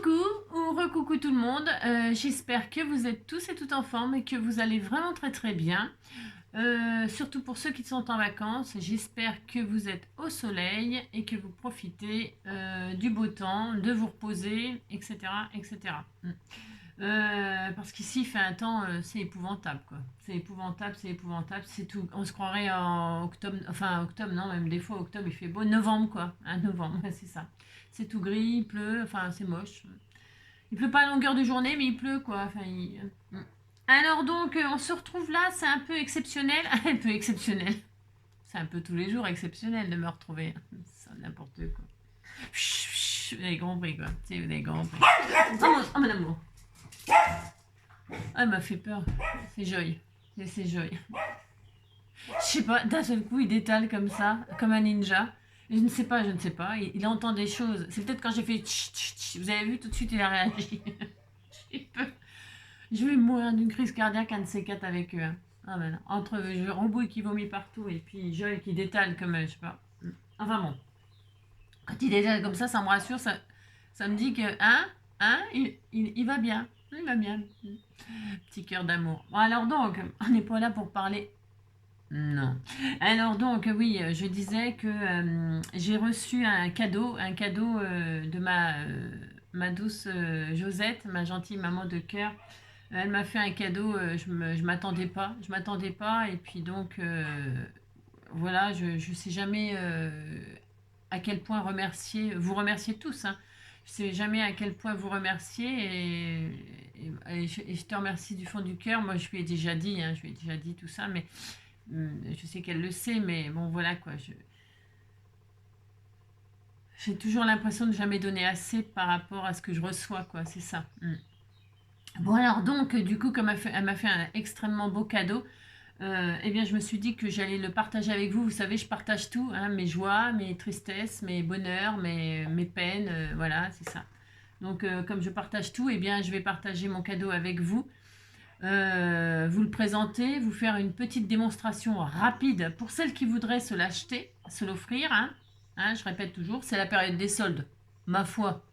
Coucou ou recoucou tout le monde, j'espère que vous êtes tous et toutes en forme et que vous allez vraiment très bien. Surtout pour ceux qui sont en vacances, j'espère que vous êtes au soleil et que vous profitez du beau temps, de vous reposer, etc. etc. Parce qu'ici il fait un temps, c'est épouvantable quoi. C'est épouvantable, c'est tout. On se croirait en octobre, enfin octobre non, même des fois octobre il fait beau, novembre quoi, hein, novembre, c'est ça. C'est tout gris, il pleut, enfin c'est moche. Il pleut pas à longueur de journée, mais il pleut quoi. Enfin, alors donc, on se retrouve là, c'est un peu exceptionnel, un peu exceptionnel. C'est un peu tous les jours exceptionnel de me retrouver. C'est n'importe quoi. Chut, vous avez compris quoi. Vous avez compris. Oh mon amour. Ah, elle m'a fait peur. C'est Joy. C'est Joy. Je sais pas, d'un seul coup, il détale comme ça, comme un ninja. Je ne sais pas, je ne sais pas. Il entend des choses. C'est peut-être quand j'ai fait tch, tch, tch. Vous avez vu, tout de suite, il a réagi. J'ai peur. Je vais mourir d'une crise cardiaque, un de ces quatre avec eux. Hein. Ah ben, entre Rambouille qui vomit partout et puis Joy qui détale comme, je sais pas. Enfin bon. Quand il détale comme ça me rassure. Ça me dit que, il va bien. Il va bien. Petit cœur d'amour. Bon, alors donc, on n'est pas là pour parler. Non. Alors donc, oui, je disais que j'ai reçu un cadeau de ma douce Josette, ma gentille maman de cœur. Elle m'a fait un cadeau, je m'attendais pas, et puis donc voilà, je sais jamais à quel point vous remercier tous, hein. Je sais jamais à quel point vous remercier et je te remercie du fond du cœur. Moi, je lui ai déjà dit, hein, tout ça, mais je sais qu'elle le sait, mais bon, voilà quoi. J'ai toujours l'impression de jamais donner assez par rapport à ce que je reçois, quoi. C'est ça. Bon, alors donc, du coup, comme elle m'a fait un extrêmement beau cadeau, eh bien, je me suis dit que j'allais le partager avec vous. Vous savez, je partage tout, hein, mes joies, mes tristesses, mes bonheurs, mes peines, voilà, c'est ça. Donc, comme je partage tout, eh bien, je vais partager mon cadeau avec vous. Vous le présenter, vous faire une petite démonstration rapide pour celles qui voudraient se l'acheter, se l'offrir. Hein, je répète toujours, c'est la période des soldes. Ma foi,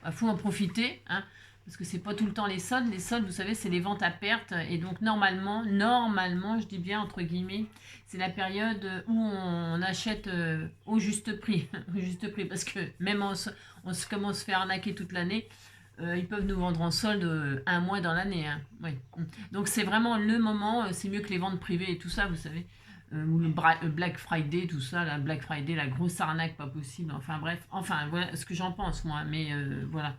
il faut en profiter. Hein, parce que c'est pas tout le temps les soldes. Les soldes, vous savez, c'est les ventes à perte. Et donc, normalement, je dis bien entre guillemets, c'est la période où on achète au juste prix. Au juste prix. Parce que même comme on se fait arnaquer toute l'année, ils peuvent nous vendre en solde un mois dans l'année. Hein. Oui. Donc, c'est vraiment le moment. C'est mieux que les ventes privées et tout ça, vous savez. Ou le Black Friday, tout ça. La Black Friday, la grosse arnaque, pas possible. Enfin, bref. Enfin, voilà ce que j'en pense, moi. Mais voilà.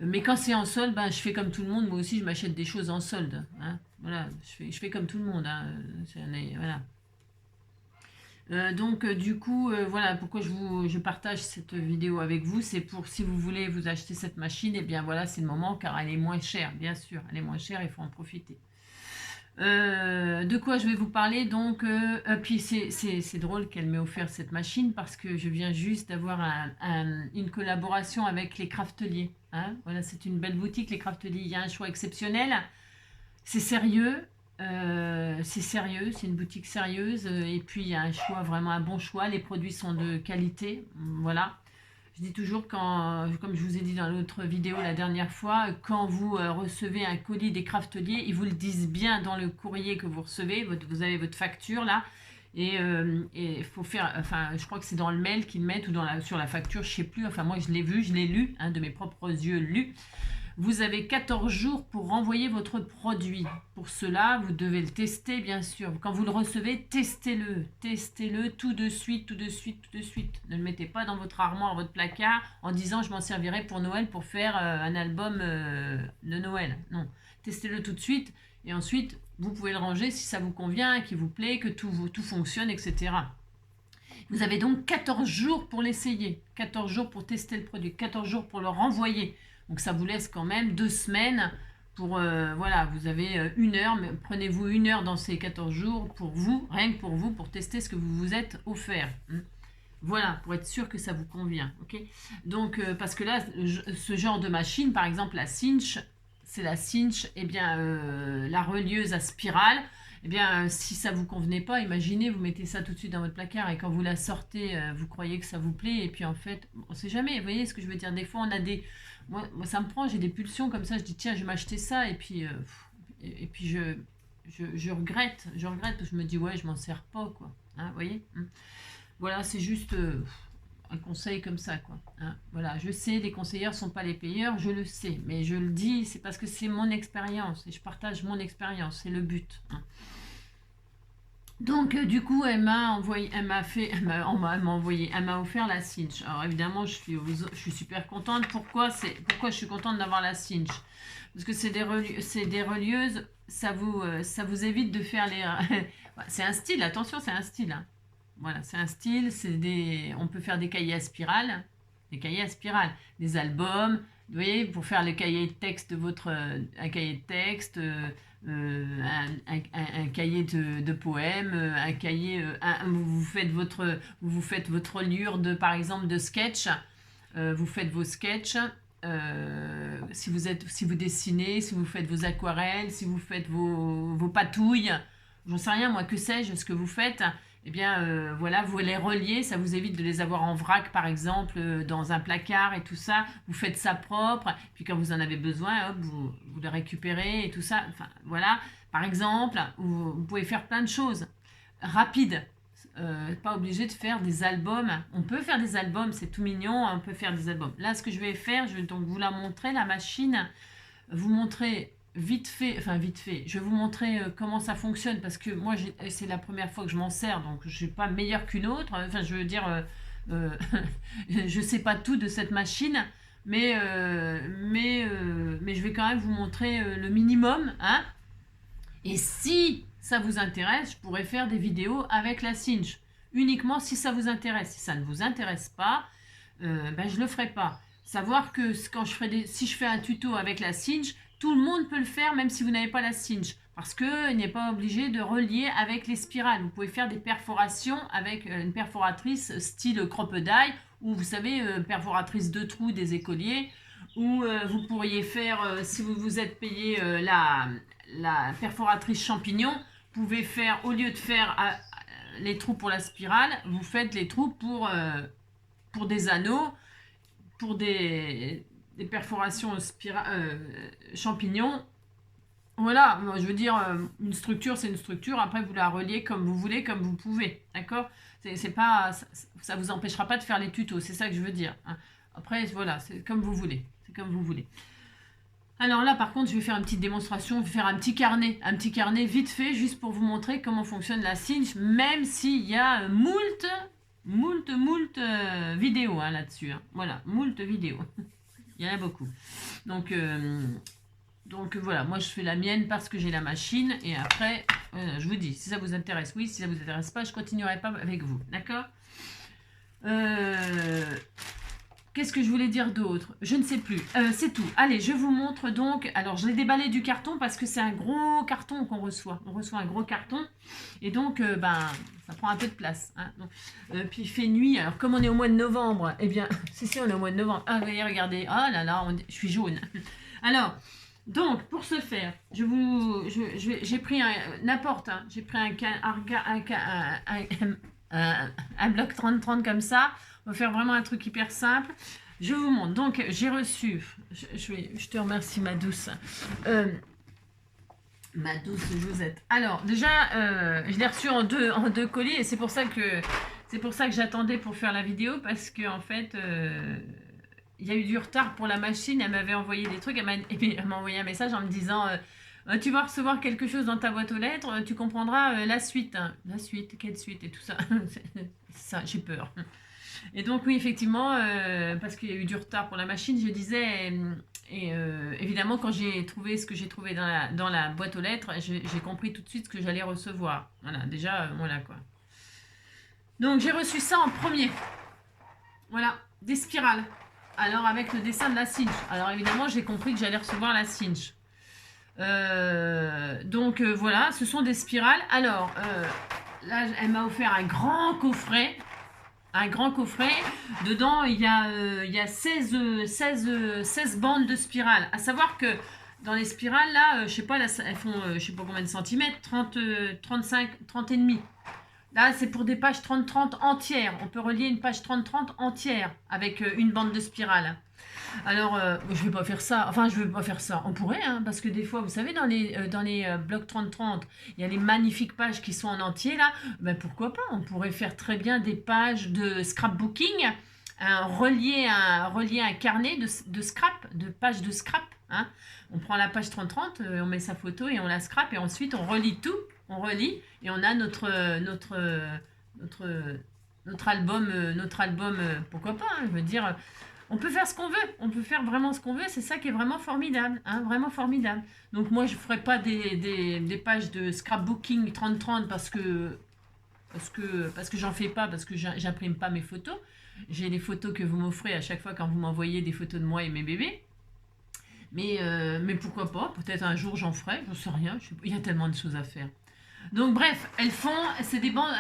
Mais quand c'est en solde, ben, je fais comme tout le monde. Moi aussi, je m'achète des choses en solde. Hein. Voilà, je fais comme tout le monde. Hein. Voilà. Donc, du coup, voilà pourquoi je partage cette vidéo avec vous. C'est pour, si vous voulez vous acheter cette machine, et bien voilà, c'est le moment car elle est moins chère, bien sûr. Elle est moins chère, il faut en profiter. De quoi je vais vous parler donc puis c'est drôle qu'elle m'ait offert cette machine parce que je viens juste d'avoir une collaboration avec les Crafteliers. Hein. Voilà, c'est une belle boutique, les Crafteliers. Il y a un choix exceptionnel. C'est sérieux. C'est une boutique sérieuse. Et puis, il y a un choix, vraiment un bon choix. Les produits sont de qualité. Voilà. Je dis toujours, comme je vous ai dit dans l'autre vidéo la dernière fois, quand vous recevez un colis des Crafteliers, ils vous le disent bien dans le courrier que vous recevez. Vous avez votre facture là. Et il faut faire, enfin, je crois que c'est dans le mail qu'ils mettent ou sur la facture, je sais plus. Enfin, moi, je l'ai vu, je l'ai lu, hein, de mes propres yeux lu. Vous avez 14 jours pour renvoyer votre produit. Pour cela, vous devez le tester, bien sûr. Quand vous le recevez, testez-le. Testez-le tout de suite, tout de suite, tout de suite. Ne le mettez pas dans votre armoire, votre placard, en disant « je m'en servirai pour Noël pour faire un album de Noël ». Non, testez-le tout de suite. Et ensuite, vous pouvez le ranger si ça vous convient, qu'il vous plaît, que tout fonctionne, etc. Vous avez donc 14 jours pour l'essayer. 14 jours pour tester le produit. 14 jours pour le renvoyer. Donc ça vous laisse quand même 2 semaines pour, voilà, vous avez 1 heure, mais prenez-vous 1 heure dans ces 14 jours pour vous, rien que pour vous, pour tester ce que vous vous êtes offert. Voilà, pour être sûr que ça vous convient. Okay, donc, parce que là, ce genre de machine, par exemple la Cinch, c'est la Cinch, eh bien, la relieuse à spirale. Eh bien, si ça vous convenait pas, imaginez, vous mettez ça tout de suite dans votre placard et quand vous la sortez, vous croyez que ça vous plaît et puis en fait, on sait jamais. Vous voyez ce que je veux dire? Des fois, on a des... Moi ça me prend, j'ai des pulsions comme ça, je dis tiens, je vais m'acheter ça et puis, je regrette, je me dis ouais, je m'en sers pas, quoi. Hein, vous voyez? Voilà, c'est juste un conseil comme ça, quoi. Hein, voilà, je sais, les conseillères sont pas les payeurs, je le sais, mais je le dis, c'est parce que c'est mon expérience et je partage mon expérience, c'est le but. Hein. Donc, du coup, elle m'a offert la cinch. Alors, évidemment, je suis super contente. Pourquoi je suis contente d'avoir la cinch? Parce que c'est des relieuses, ça vous évite de faire les... c'est un style, attention, c'est un style. Hein. Voilà, c'est un style, on peut faire des cahiers à spirale, des albums, vous voyez, pour faire le cahier de texte un cahier de texte, un cahier de poèmes, un cahier, vous faites votre reliure par exemple, de sketch, vous faites vos sketchs, si vous dessinez, si vous faites vos aquarelles, si vous faites vos patouilles, j'en sais rien, moi, que sais-je, ce que vous faites, eh bien, voilà, vous les reliez, ça vous évite de les avoir en vrac, par exemple, dans un placard et tout ça. Vous faites ça propre, puis quand vous en avez besoin, hop, vous le récupérez et tout ça. Enfin, voilà, par exemple, vous pouvez faire plein de choses rapides. Pas obligé de faire des albums. On peut faire des albums, c'est tout mignon, on peut faire des albums. Là, ce que je vais faire, je vais donc vous la montrer, la machine, vous montrer... vite fait, je vais vous montrer comment ça fonctionne parce que moi c'est la première fois que je m'en sers donc je suis pas meilleure qu'une autre, enfin je veux dire je sais pas tout de cette machine mais je vais quand même vous montrer le minimum, hein, et si ça vous intéresse je pourrais faire des vidéos avec la cinch uniquement si ça vous intéresse. Si ça ne vous intéresse pas, ben je le ferai pas. Savoir que quand si je fais un tuto avec la cinch, tout le monde peut le faire même si vous n'avez pas la cinch parce qu'il n'est pas obligé de relier avec les spirales. Vous pouvez faire des perforations avec une perforatrice style crocodile ou vous savez, perforatrice de trous des écoliers, ou vous pourriez faire, si vous vous êtes payé la perforatrice champignon, vous pouvez faire, au lieu de faire les trous pour la spirale, vous faites les trous pour des anneaux, pour des perforations champignons. Voilà, je veux dire, une structure, c'est une structure. Après, vous la reliez comme vous voulez, comme vous pouvez. D'accord ? C'est pas, ça vous empêchera pas de faire les tutos. C'est ça que je veux dire. Hein. Après, voilà, c'est comme vous voulez. C'est comme vous voulez. Alors là, par contre, je vais faire une petite démonstration. Je vais faire un petit carnet vite fait, juste pour vous montrer comment fonctionne la cinch, même s'il y a moult vidéos hein, là-dessus. Hein. Voilà, moult vidéos. Il y en a beaucoup. Donc voilà, moi je fais la mienne parce que j'ai la machine. Et après, je vous dis, si ça vous intéresse, oui. Si ça vous intéresse pas, je continuerai pas avec vous. D'accord ? Qu'est-ce que je voulais dire d'autre? Je ne sais plus. C'est tout. Allez, je vous montre donc. Alors, je l'ai déballé du carton parce que c'est un gros carton qu'on reçoit. On reçoit un gros carton. Et donc, ça prend un peu de place. Hein. Donc, puis il fait nuit. Alors, comme on est au mois de novembre, eh bien, si, on est au mois de novembre. Ah, voyez, regardez. Oh là là, je suis jaune. Alors, donc, pour ce faire, j'ai pris n'importe. Hein, j'ai pris un bloc 30-30 comme ça. On va faire vraiment un truc hyper simple. Je vous montre. Donc, j'ai reçu... Je te remercie, ma douce. Ma douce Josette. Alors, déjà, je l'ai reçu en deux colis. Et c'est pour ça que j'attendais pour faire la vidéo. Parce que en fait, il y a eu du retard pour la machine. Elle m'avait envoyé des trucs. Elle m'a envoyé un message en me disant... tu vas recevoir quelque chose dans ta boîte aux lettres. Tu comprendras la suite. Hein. La suite, quelle suite et tout ça. Ça, j'ai peur. Et donc oui, effectivement, parce qu'il y a eu du retard pour la machine, je disais, évidemment, quand j'ai trouvé ce que j'ai trouvé dans la boîte aux lettres, j'ai compris tout de suite ce que j'allais recevoir. Voilà, déjà, voilà quoi. Donc j'ai reçu ça en premier. Voilà, des spirales. Alors avec le dessin de la cinch. Alors évidemment, j'ai compris que j'allais recevoir la cinch. Donc voilà, ce sont des spirales. Alors, là, elle m'a offert un grand coffret. Dedans il y a 16 bandes de spirales. À savoir que dans les spirales, là, je sais pas, là, elles font, je sais pas combien de centimètres, 30, 35, 30 et demi. Là, c'est pour des pages 30-30 entières. On peut relier une page 30-30 entière avec une bande de spirale. Alors, je vais pas faire ça. Enfin, je vais pas faire ça. On pourrait, hein, parce que des fois, vous savez, dans les blocs 30-30, il y a les magnifiques pages qui sont en entier, là. Ben, pourquoi pas? On pourrait faire très bien des pages de scrapbooking, relier un carnet de scrap, de pages de scrap. Hein. On prend la page 30-30, on met sa photo et on la scrape, et ensuite, on relie tout. On relie, et on a notre album, pourquoi pas, hein, je veux dire, on peut faire ce qu'on veut, on peut faire vraiment ce qu'on veut, c'est ça qui est vraiment formidable, hein, vraiment formidable. Donc moi je ne ferai pas des pages de scrapbooking 30-30 parce que j'en fais pas, parce que j'imprime pas mes photos. J'ai les photos que vous m'offrez à chaque fois quand vous m'envoyez des photos de moi et mes bébés. Mais pourquoi pas, peut-être un jour j'en ferai, je sais rien, il y a tellement de choses à faire. Donc bref, elles font, c'est des bandes,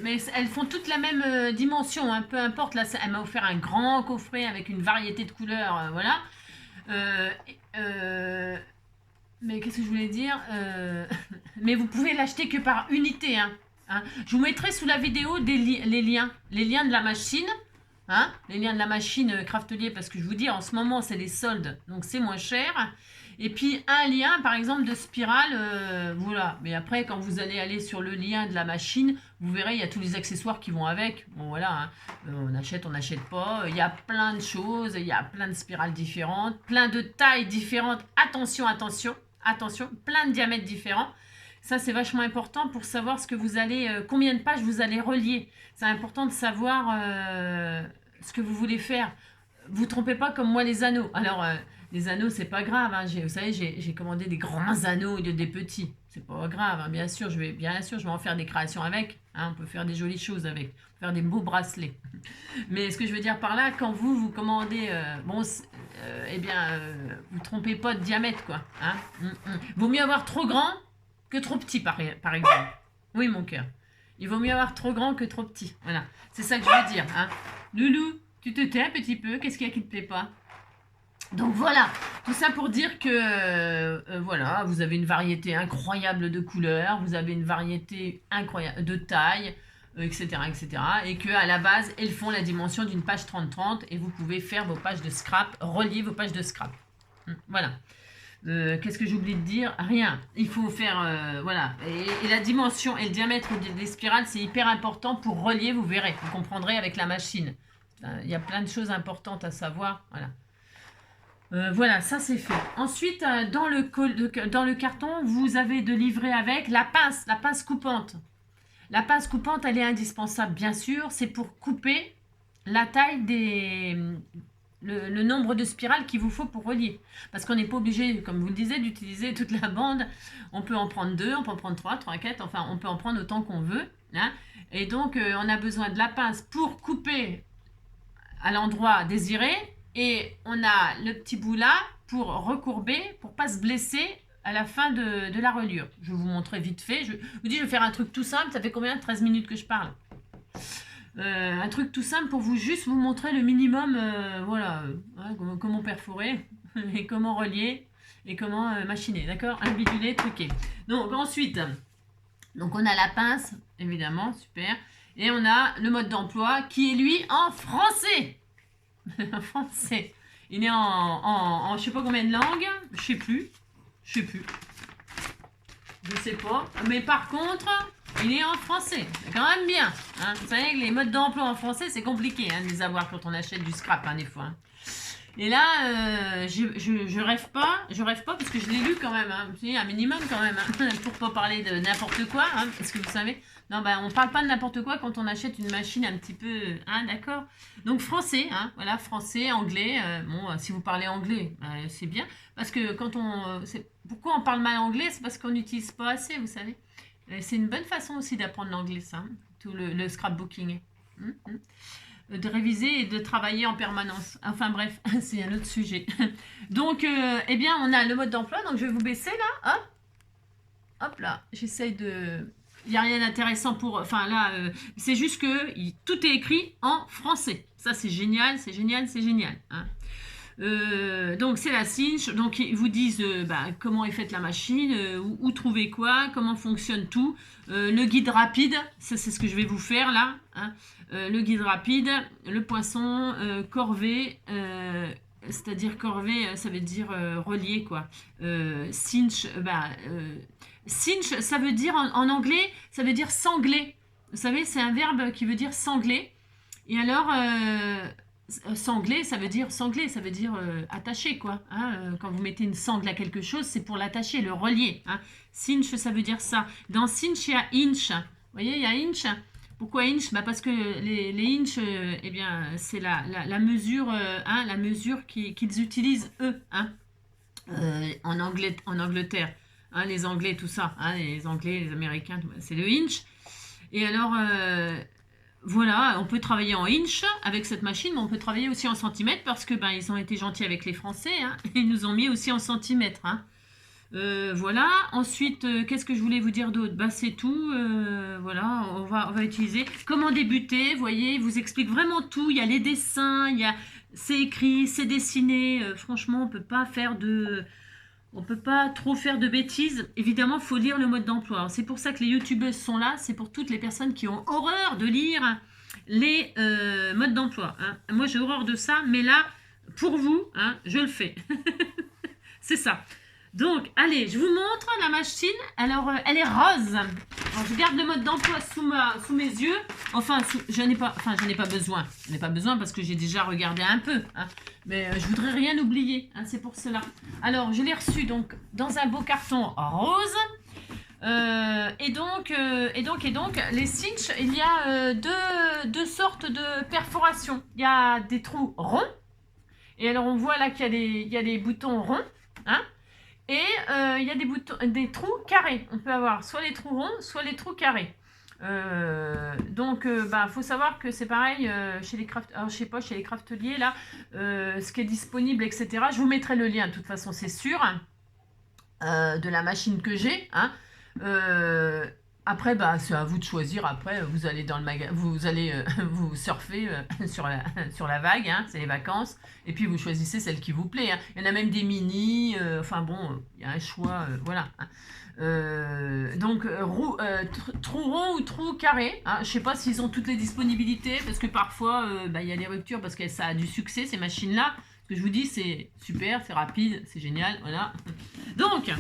mais elles font toutes la même dimension, hein, peu importe. Là, elle m'a offert un grand coffret avec une variété de couleurs, voilà. Euh, euh, mais qu'est-ce que je voulais dire Mais vous pouvez l'acheter que par unité, hein. Je vous mettrai sous la vidéo les liens de la machine. Hein, les liens de la machine Craftelier, parce que je vous dis, en ce moment, c'est les soldes, donc c'est moins cher. Et puis, un lien, par exemple, de spirale, voilà. Mais après, quand vous allez aller sur le lien de la machine, vous verrez, il y a tous les accessoires qui vont avec. Bon, voilà, hein. On n'achète pas. Il y a plein de choses, il y a plein de spirales différentes, plein de tailles différentes. Attention, attention, attention, plein de diamètres différents. Ça, c'est vachement important pour savoir ce que vous allez, combien de pages vous allez relier. C'est important de savoir ce que vous voulez faire. Vous trompez pas comme moi les anneaux. Alors, les anneaux, c'est pas grave. Hein. Vous savez, j'ai commandé des grands anneaux au lieu des petits. C'est pas grave. Hein. Bien sûr, je vais en faire des créations avec. Hein. On peut faire des jolies choses avec. On peut faire des beaux bracelets. Mais ce que je veux dire par là, quand vous commandez, eh bien, vous trompez pas de diamètre, quoi. Hein. Vaut mieux avoir trop grand que trop petit, par exemple. Oui, mon cœur. Il vaut mieux avoir trop grand que trop petit. Voilà. C'est ça que je veux dire. Hein. Loulou, tu te tais un petit peu. Qu'est-ce qu'il y a qui ne te plaît pas? Donc voilà. Tout ça pour dire que voilà, vous avez une variété incroyable de couleurs. Vous avez une variété incroyable de taille, etc., etc. Et qu'à la base, elles font la dimension d'une page 30-30. Et vous pouvez faire vos pages de scrap, relier vos pages de scrap. Voilà. Qu'est-ce que j'oublie de dire? Rien. Il faut faire, voilà. Et la dimension et le diamètre des spirales, c'est hyper important pour relier, vous verrez. Vous comprendrez avec la machine. Il y a plein de choses importantes à savoir. Voilà. Voilà, ça c'est fait. Ensuite, dans le carton, vous avez de livrer avec la pince coupante. La pince coupante, elle est indispensable, bien sûr. C'est pour couper la taille le nombre de spirales qu'il vous faut pour relier. Parce qu'on n'est pas obligé, comme vous le disiez, d'utiliser toute la bande. On peut en prendre 2, on peut en prendre 3, 4, enfin on peut en prendre autant qu'on veut. Hein. Et donc on a besoin de la pince pour couper à l'endroit désiré. Et on a le petit bout là pour recourber, pour ne pas se blesser à la fin de la reliure. Je vais vous montrer vite fait. Je vous dis, je vais faire un truc tout simple. Ça fait combien? 13 minutes que je parle. Un truc tout simple pour juste vous montrer le minimum, voilà, comment perforer et comment relier et comment machiner, d'accord, individuer, truquer. Donc ensuite, donc on a la pince, évidemment, super, et on a le mode d'emploi qui est lui en français. En français. Il est en je sais pas combien de langues, je sais plus, je sais pas, mais par contre il est en français, c'est quand même bien. Hein. Vous savez que les modes d'emploi en français, c'est compliqué de les avoir quand on achète du scrap, hein, des fois. Hein. Et là, je rêve pas parce que je l'ai lu quand même. Hein. Un minimum quand même, hein, pour pas parler de n'importe quoi. Hein, parce que vous savez, non, on parle pas de n'importe quoi quand on achète une machine un petit peu, hein, d'accord. Donc français, hein, voilà, français, anglais. Bon, si vous parlez anglais, c'est bien, parce que pourquoi on parle mal anglais, c'est parce qu'on n'utilise pas assez, vous savez. C'est une bonne façon aussi d'apprendre l'anglais, ça, hein, tout le scrapbooking. De réviser et de travailler en permanence. Enfin bref, c'est un autre sujet. Donc, eh bien, on a le mode d'emploi. Donc, je vais vous baisser là. Hop. Hop là. J'essaye de... Il n'y a rien d'intéressant pour... Enfin là, c'est juste que tout est écrit en français. Ça, c'est génial, c'est génial, c'est génial. Hein. Donc c'est la cinch, donc ils vous disent comment est faite la machine, où trouver quoi, comment fonctionne tout, le guide rapide, ça c'est ce que je vais vous faire là, hein. Le guide rapide, le poinçon, corvée, c'est-à-dire corvée, ça veut dire relier quoi. Cinch, cinch, ça veut dire en anglais, ça veut dire sangler. Vous savez, c'est un verbe qui veut dire sangler. Et alors, sangler, ça veut dire attacher, quoi. Hein, quand vous mettez une sangle à quelque chose, c'est pour l'attacher, le relier. Hein. Cinch, ça veut dire ça. Dans cinch, il y a inch. Vous voyez, il y a inch. Pourquoi inch? Parce que les inch, eh bien, c'est la mesure, la mesure qu'ils utilisent, eux, hein, en Angleterre. Hein, les Anglais, tout ça. Hein, les Anglais, les Américains, c'est le inch. Et alors... voilà, on peut travailler en inch avec cette machine, mais on peut travailler aussi en centimètres parce que ils ont été gentils avec les Français, hein, et ils nous ont mis aussi en centimètres. Hein. Voilà, ensuite, qu'est-ce que je voulais vous dire d'autre? C'est tout, voilà, on va utiliser. Comment débuter, vous voyez, il vous explique vraiment tout, il y a les dessins, c'est écrit, c'est dessiné, franchement, on peut pas trop faire de bêtises. Évidemment, il faut lire le mode d'emploi. C'est pour ça que les youtubeuses sont là. C'est pour toutes les personnes qui ont horreur de lire les modes d'emploi. Hein. Moi, j'ai horreur de ça. Mais là, pour vous, hein, je le fais. C'est ça. Donc, allez, je vous montre la machine. Alors, elle est rose. Alors, je garde le mode d'emploi sous mes yeux. Enfin, j'en ai pas besoin. Je n'en ai pas besoin parce que j'ai déjà regardé un peu. Hein. Mais je voudrais rien oublier. Hein, c'est pour cela. Alors, je l'ai reçu donc dans un beau carton rose. Et donc, les cinch, il y a deux sortes de perforations. Il y a des trous ronds. Et alors, on voit là qu'il y a des boutons ronds. Hein. Et il y a des trous carrés. On peut avoir soit les trous ronds, soit les trous carrés. Donc, faut savoir que c'est pareil chez les chez les crafteliers, là, ce qui est disponible, etc. Je vous mettrai le lien, de toute façon, c'est sûr, de la machine que j'ai. Hein. Après, c'est à vous de choisir. Après, vous allez dans le magasin, vous allez vous surfer sur la vague, hein, c'est les vacances. Et puis, vous choisissez celle qui vous plaît. Hein. Il y en a même des mini. Enfin bon, il y a un choix. Voilà. Hein. Donc, trou rond ou trou carré. Hein. Je sais pas s'ils ont toutes les disponibilités parce que parfois, il y a des ruptures parce que ça a du succès, ces machines-là. Ce que je vous dis, c'est super, c'est rapide, c'est génial. Voilà. Donc,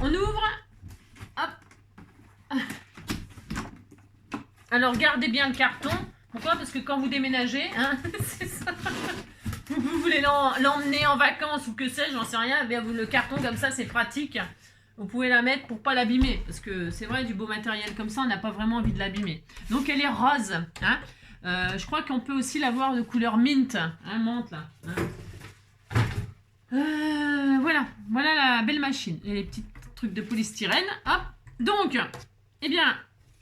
on ouvre. Hop. Alors gardez bien le carton. Pourquoi? Parce que quand vous déménagez, hein, c'est ça. Vous voulez l'emmener en vacances ou que sais-je, j'en sais rien. Bien, le carton comme ça, c'est pratique. Vous pouvez la mettre pour pas l'abîmer. Parce que c'est vrai, du beau matériel comme ça, on n'a pas vraiment envie de l'abîmer. Donc elle est rose. Hein. Je crois qu'on peut aussi l'avoir de couleur mint. Hein, menthe là. Hein. Voilà la belle machine. Et les petits trucs de polystyrène. Hop. Donc, eh bien,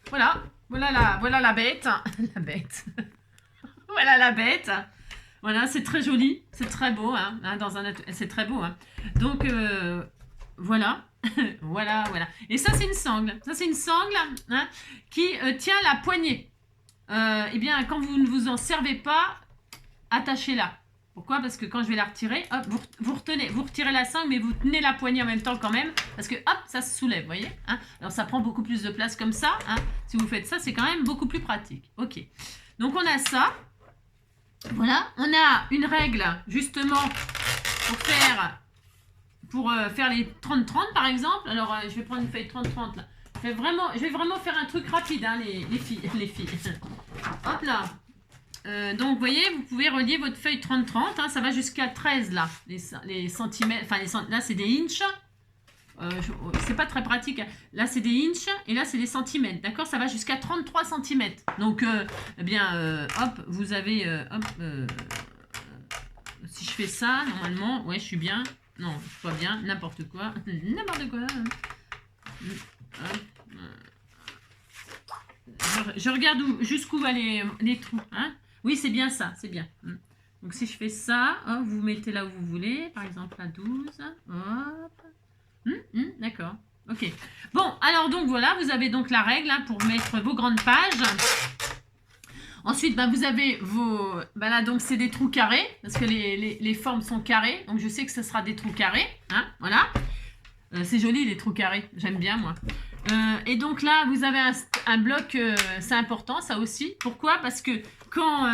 voilà la bête. La bête. Voilà la bête. Voilà, c'est très joli, c'est très beau, hein, c'est très beau. Hein. Donc, voilà. voilà. Et ça, c'est une sangle. Ça, c'est une sangle hein, qui tient la poignée. Eh bien, quand vous ne vous en servez pas, attachez-la. Pourquoi? Parce que quand je vais la retirer, hop, vous retirez la sangle, mais vous tenez la poignée en même temps quand même, parce que hop, ça se soulève, vous voyez hein. Alors ça prend beaucoup plus de place comme ça, hein. Si vous faites ça, c'est quand même beaucoup plus pratique. Ok, donc on a ça, voilà, on a une règle justement pour faire les 30-30 par exemple. Alors je vais prendre une feuille 30-30 là. Je vais vraiment faire un truc rapide, hein, les filles. Hop là. Donc, vous voyez, vous pouvez relier votre feuille 30-30. Hein, ça va jusqu'à 13, là. Les centimètres. Enfin, là, c'est des inches. C'est pas très pratique. Là, c'est des inches. Et là, c'est des centimètres. D'accord? Ça va jusqu'à 33 centimètres. Donc, eh bien, hop, vous avez... si je fais ça, normalement... Ouais, je suis bien. Non, je suis pas bien. N'importe quoi. N'importe quoi. Je regarde jusqu'où va les trous. Hein? Oui, c'est bien ça, c'est bien. Donc, si je fais ça, hop, vous mettez là où vous voulez. Par exemple, à 12. Hop. D'accord. Ok. Bon, alors donc voilà, vous avez donc la règle hein, pour mettre vos grandes pages. Ensuite, ben, vous avez vos... Ben là, donc, c'est des trous carrés, parce que les formes sont carrées. Donc, je sais que ce sera des trous carrés. Hein, voilà. C'est joli, les trous carrés. J'aime bien, moi. Et donc, là, vous avez un bloc. C'est important, ça aussi. Pourquoi? Parce que quand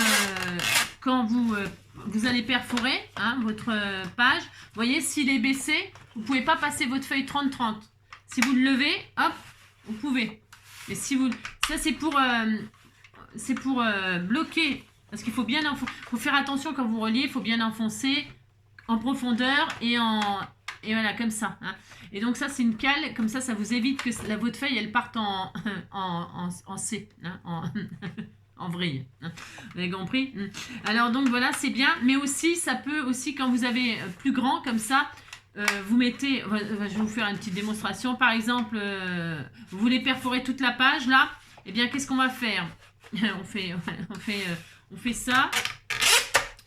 vous allez perforer hein, votre page, vous voyez, s'il est baissé, vous ne pouvez pas passer votre feuille 30-30. Si vous le levez, hop, vous pouvez. Mais si vous... Ça, c'est pour bloquer, parce qu'il faut bien faut faire attention quand vous reliez, il faut bien enfoncer en profondeur et voilà, comme ça. Hein. Et donc ça, c'est une cale, comme ça vous évite que votre feuille, elle parte en C, hein, en vrille. Hein. Vous avez compris? Alors donc voilà, c'est bien, mais aussi, ça peut aussi, quand vous avez plus grand, comme ça, vous mettez, je vais vous faire une petite démonstration, par exemple, vous voulez perforer toute la page, là, eh bien, qu'est-ce qu'on va faire? on fait ça.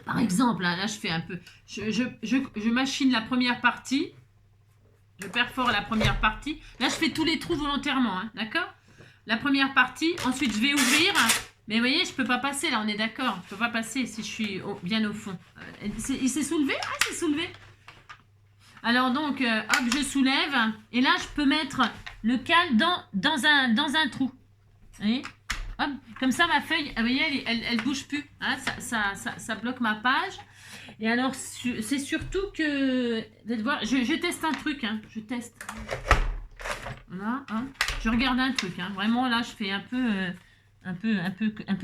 Par exemple, là, je fais un peu. Je machine la première partie. Je perfore la première partie. Là, je fais tous les trous volontairement. Hein, d'accord? La première partie. Ensuite, je vais ouvrir. Mais vous voyez, je ne peux pas passer. Là, on est d'accord. Je ne peux pas passer si je suis bien au fond. Il s'est soulevé? Ah, il s'est soulevé. Alors, donc, hop, je soulève. Et là, je peux mettre le cal dans un trou. Vous voyez? Hop, comme ça, ma feuille, vous voyez, elle bouge plus. Hein, ça bloque ma page. Et alors, c'est surtout que... Je teste un truc. Hein, je teste. Voilà. Hein, je regarde un truc. Hein, vraiment, là, je fais un peu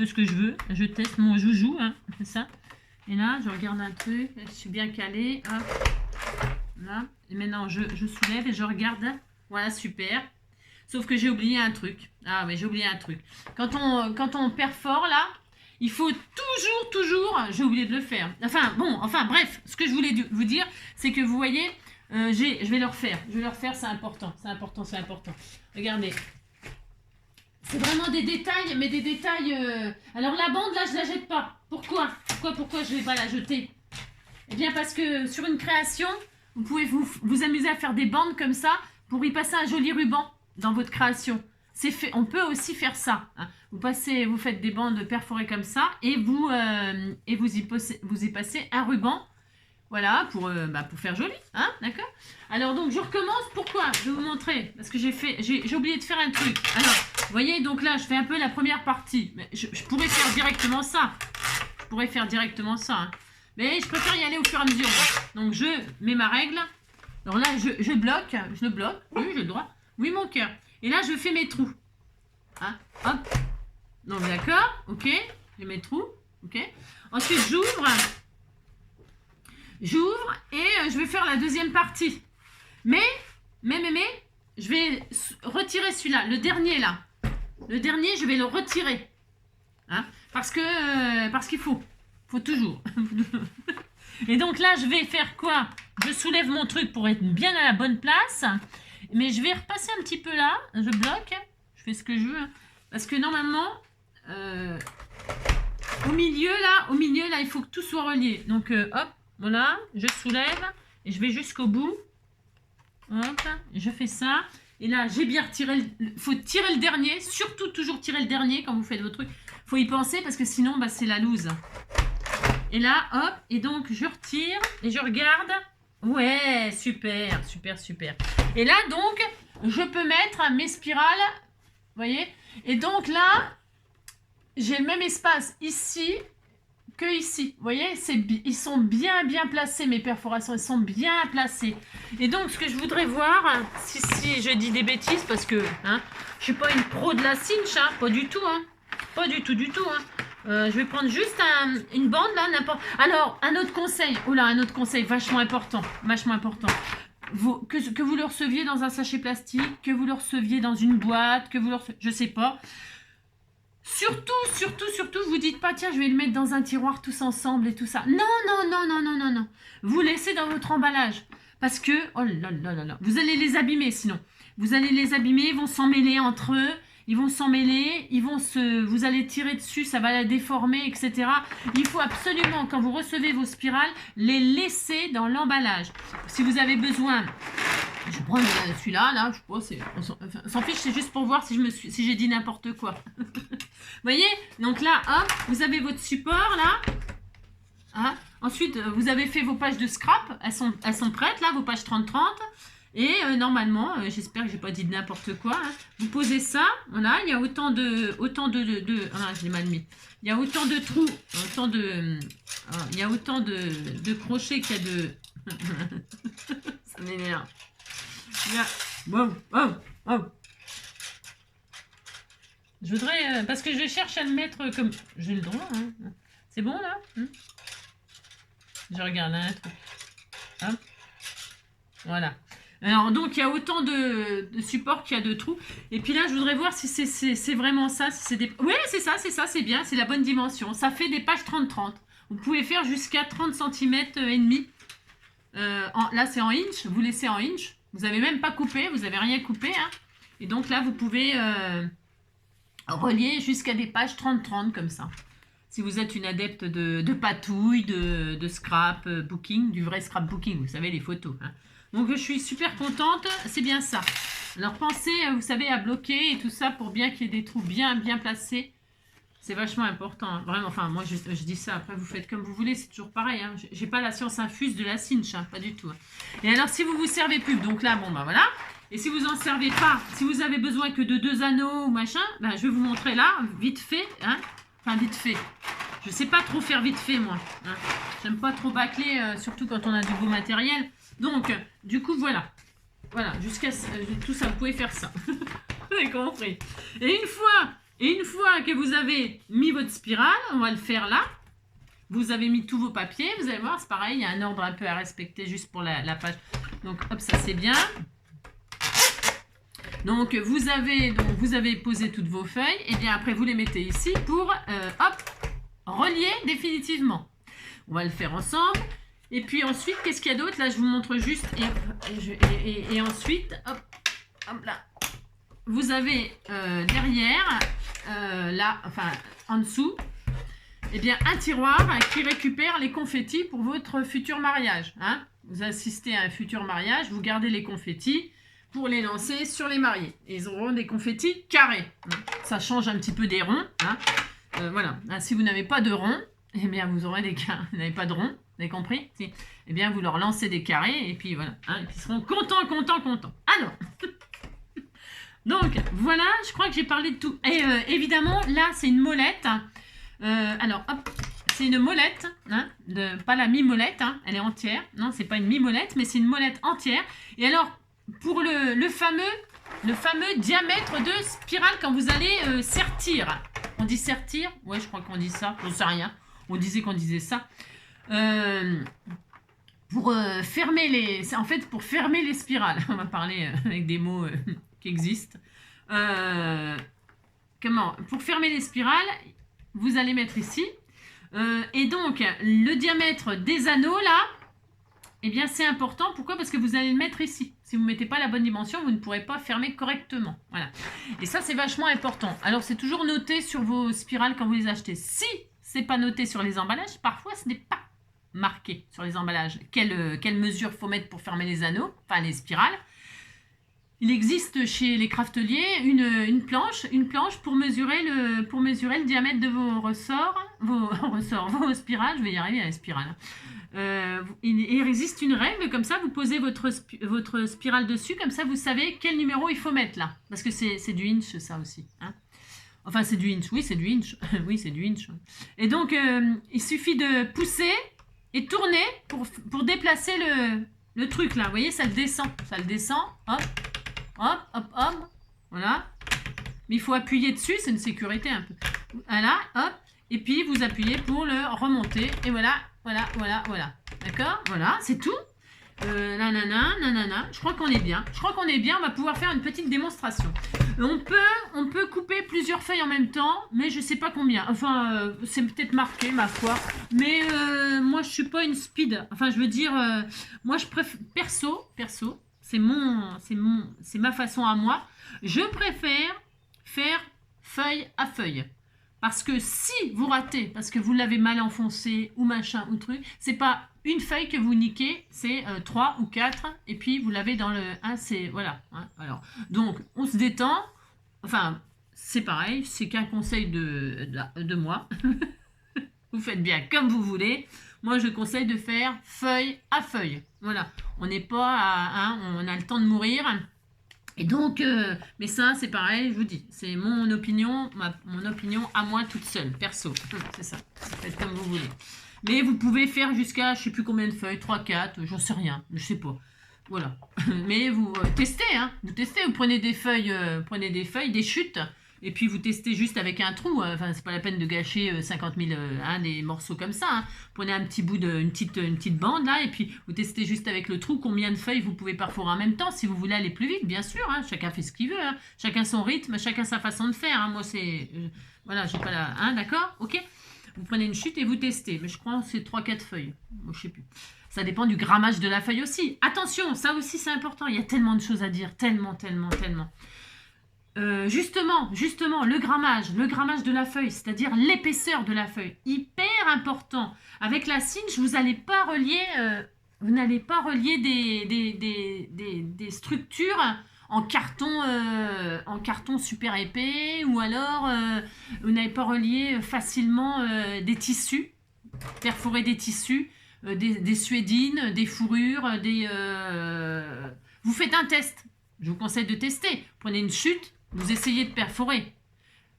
ce que je veux. Je teste mon joujou. Hein, c'est ça. Et là, je regarde un truc. Je suis bien calée. Hop. Là. Et maintenant, je soulève et je regarde. Voilà, super. Sauf que j'ai oublié un truc. Ah oui, j'ai oublié un truc. Quand on perfore là, il faut toujours, j'ai oublié de le faire. Enfin bref, ce que je voulais vous dire, c'est que vous voyez, je vais le refaire. Je vais le refaire, c'est important. Regardez. C'est vraiment des détails, mais des détails... Alors la bande là, je la jette pas. Pourquoi je vais pas la jeter? Eh bien parce que sur une création, vous pouvez vous amuser à faire des bandes comme ça pour y passer un joli ruban. Dans votre création, on peut aussi faire ça. Hein. Vous faites des bandes perforées comme ça et vous y passez un ruban, voilà, pour faire joli, hein, d'accord. Alors donc je recommence. Pourquoi? Je vais vous montrer parce que j'ai oublié de faire un truc. Alors, vous voyez, donc là je fais un peu la première partie, mais je pourrais faire directement ça. Hein. Mais je préfère y aller au fur et à mesure. Donc je mets ma règle. Alors là je le bloque. Oui, j'ai le droit. Oui, mon cœur. Et là, je fais mes trous. Hein, hop. Donc, d'accord. Ok. J'ai mes trous. Ok. Ensuite, j'ouvre. Et je vais faire la deuxième partie. Mais, je vais retirer celui-là. Le dernier, là. Le dernier, je vais le retirer. Hein, parce qu'il faut. Faut toujours. Et donc là, je vais faire quoi? Je soulève mon truc pour être bien à la bonne place. Mais je vais repasser un petit peu là, je bloque, je fais ce que je veux. Hein, parce que normalement, au milieu là, il faut que tout soit relié. Donc hop, voilà, je soulève et je vais jusqu'au bout. Hop, je fais ça. Et là, j'ai bien retiré, faut tirer le dernier, surtout toujours tirer le dernier quand vous faites votre truc. Faut y penser parce que sinon, c'est la loose. Et là, hop, et donc je retire et je regarde. Ouais, super. Et là, donc, je peux mettre mes spirales, vous voyez. Et donc là, j'ai le même espace ici que ici. Vous voyez, ils sont bien placés, mes perforations, ils sont bien placés. Et donc, ce que je voudrais voir, si je dis des bêtises, parce que hein, je suis pas une pro de la cinch, hein, pas du tout. Hein, pas du tout. Hein. Je vais prendre juste une bande là, n'importe. Alors, un autre conseil, vachement important. Que vous le receviez dans un sachet plastique, que vous le receviez dans une boîte, je sais pas. Surtout, vous dites pas, tiens, je vais le mettre dans un tiroir tous ensemble et tout ça. Non. Vous laissez dans votre emballage. Parce que, oh là, vous allez les abîmer sinon. Vous allez les abîmer, ils vont s'emmêler entre eux. Vous allez tirer dessus, ça va la déformer, etc. Il faut absolument, quand vous recevez vos spirales, les laisser dans l'emballage. Si vous avez besoin Je prends celui-là, là, je sais pas, on s'en fiche, c'est juste pour voir si j'ai dit n'importe quoi. Vous voyez? Donc là, hop, vous avez votre support, là. Hein? Ensuite, vous avez fait vos pages de scrap, elles sont prêtes, là, vos pages 30-30. Et normalement, j'espère que j'ai pas dit de n'importe quoi, hein. Vous posez ça, voilà, il y a autant de ah, je l'ai mal mis. Il y a autant de trous, il y a autant de crochets qu'il y a de... Ça m'énerve. Wow, wow, wow. Je voudrais, parce que je cherche à le mettre comme... J'ai le droit, hein. C'est bon, là? Je regarde un truc. Hop. Voilà. Alors, donc, il y a autant de supports qu'il y a de trous. Et puis là, je voudrais voir si c'est vraiment ça. Si c'est des... Oui, c'est ça, c'est bien. C'est la bonne dimension. Ça fait des pages 30-30. Vous pouvez faire jusqu'à 30 cm et demi. Là, c'est en inch. Vous laissez en inch. Vous n'avez même pas coupé. Vous n'avez rien coupé. Hein. Et donc là, vous pouvez relier jusqu'à des pages 30-30 comme ça. Si vous êtes une adepte de patouille, de scrap booking, du vrai scrap booking, vous savez, les photos. Hein. Donc, je suis super contente. C'est bien ça. Alors, pensez, vous savez, à bloquer et tout ça pour bien qu'il y ait des trous bien placés. C'est vachement important. Hein. Vraiment, enfin, moi, je dis ça. Après, vous faites comme vous voulez. C'est toujours pareil. Hein. J'ai pas la science infuse de la cinch. Hein. Pas du tout. Hein. Et alors, si vous vous servez plus, donc là, bon, bah voilà. Et si vous en servez pas, si vous avez besoin que de 2 anneaux ou machin, ben, je vais vous montrer là, vite fait. Hein. Enfin, vite fait. Je sais pas trop faire vite fait, moi. Hein. J'aime pas trop bâcler, surtout quand on a du beau matériel. Donc, du coup, voilà. Voilà, jusqu'à tout ça, vous pouvez faire ça. Vous avez compris. Et une fois que vous avez mis votre spirale, on va le faire là. Vous avez mis tous vos papiers. Vous allez voir, c'est pareil, il y a un ordre un peu à respecter juste pour la page. Donc, hop, ça c'est bien. Donc, vous avez posé toutes vos feuilles. Et bien après, vous les mettez ici pour, hop, relier définitivement. On va le faire ensemble. Et puis ensuite, qu'est-ce qu'il y a d'autre? Là, je vous montre juste. Et ensuite, hop, hop là. Vous avez derrière, là, enfin, en dessous, eh bien, un tiroir qui récupère les confettis pour votre futur mariage. Hein. Vous assistez à un futur mariage, vous gardez les confettis pour les lancer sur les mariés. Et ils auront des confettis carrés. Ça change un petit peu des ronds. Hein. Voilà. Si vous n'avez pas de ronds, eh bien, vous aurez des carrés. Vous n'avez pas de ronds. Vous avez compris? Si. Eh bien, vous leur lancez des carrés et puis voilà. Hein, ils seront contents. Alors, donc, voilà, je crois que j'ai parlé de tout. Et évidemment, là, c'est une molette. Alors, hop, c'est une molette. Hein, pas la mi-molette, hein, elle est entière. Non, c'est pas une mi-molette, mais c'est une molette entière. Et alors, pour le fameux diamètre de spirale quand vous allez sertir. On dit sertir? Ouais, je crois qu'on dit ça. Je ne sais rien. On disait qu'on disait ça. Pour fermer les... En fait, pour fermer les spirales. On va parler avec des mots qui existent. Comment? Pour fermer les spirales, vous allez mettre ici. Et donc, le diamètre des anneaux, là, eh bien, c'est important. Pourquoi? Parce que vous allez le mettre ici. Si vous ne mettez pas la bonne dimension, vous ne pourrez pas fermer correctement. Voilà. Et ça, c'est vachement important. Alors, c'est toujours noté sur vos spirales quand vous les achetez. Si ce n'est pas noté sur les emballages, parfois, ce n'est pas marqué sur les emballages. Quelle mesure faut mettre pour fermer les anneaux, enfin les spirales. Il existe chez les crafteliers une planche pour mesurer le diamètre de vos ressorts, vos spirales. Je vais y arriver à la spirale. Il existe une règle comme ça, vous posez votre spirale dessus, comme ça vous savez quel numéro il faut mettre là. Parce que c'est du inch ça aussi. Hein. Enfin c'est du inch, oui c'est du inch. Oui c'est du inch. Et donc il suffit de pousser et tourner pour déplacer le truc là. Vous voyez ça le descend, hop, hop, hop, hop. Voilà. Mais il faut appuyer dessus, c'est une sécurité un peu. Voilà, hop. Et puis vous appuyez pour le remonter. Et voilà. D'accord? Voilà, c'est tout. Nanana. Je crois qu'on est bien. On va pouvoir faire une petite démonstration. On peut couper plusieurs feuilles en même temps, mais je sais pas combien. Enfin, c'est peut-être marqué, ma foi. Mais moi, je suis pas une speed. Enfin, je veux dire, moi, je préfère... Perso, c'est ma façon à moi. Je préfère faire feuille à feuille. Parce que si vous ratez, parce que vous l'avez mal enfoncé ou machin ou truc, c'est pas une feuille que vous niquez, c'est 3 ou 4 et puis vous l'avez dans le 1, c'est voilà. Hein, alors, donc on se détend, enfin c'est pareil, c'est qu'un conseil de moi. Vous faites bien comme vous voulez. Moi je conseille de faire feuille à feuille. Voilà, on n'est pas à, hein, on a le temps de mourir. Et donc, mais ça, c'est pareil, je vous dis, c'est mon opinion à moi toute seule, perso. C'est ça, faites comme vous voulez. Mais vous pouvez faire jusqu'à, je sais plus combien de feuilles, 3, 4, j'en sais rien, je sais pas. Voilà. Mais vous testez, hein, vous testez, vous prenez des feuilles, des chutes, et puis vous testez juste avec un trou. Enfin, c'est pas la peine de gâcher 50 000 des morceaux comme ça. Hein. Prenez un petit bout une petite bande là, et puis vous testez juste avec le trou combien de feuilles vous pouvez perforer en même temps. Si vous voulez aller plus vite, bien sûr. Hein, chacun fait ce qu'il veut. Hein. Chacun son rythme, chacun sa façon de faire. Hein. Moi, c'est voilà, j'ai pas la. Hein, d'accord, ok. Vous prenez une chute et vous testez. Mais je crois que c'est 3-4 feuilles. Moi, je sais plus. Ça dépend du grammage de la feuille aussi. Attention, ça aussi c'est important. Il y a tellement de choses à dire, tellement. Justement, le grammage de la feuille, c'est-à-dire l'épaisseur de la feuille, hyper important. Avec la cinch, vous n'allez pas relier, des structures en carton super épais, ou alors vous n'avez pas relié facilement des tissus, perforer des tissus, des suédines, des fourrures, Vous faites un test. Je vous conseille de tester. Prenez une chute. Vous essayez de perforer.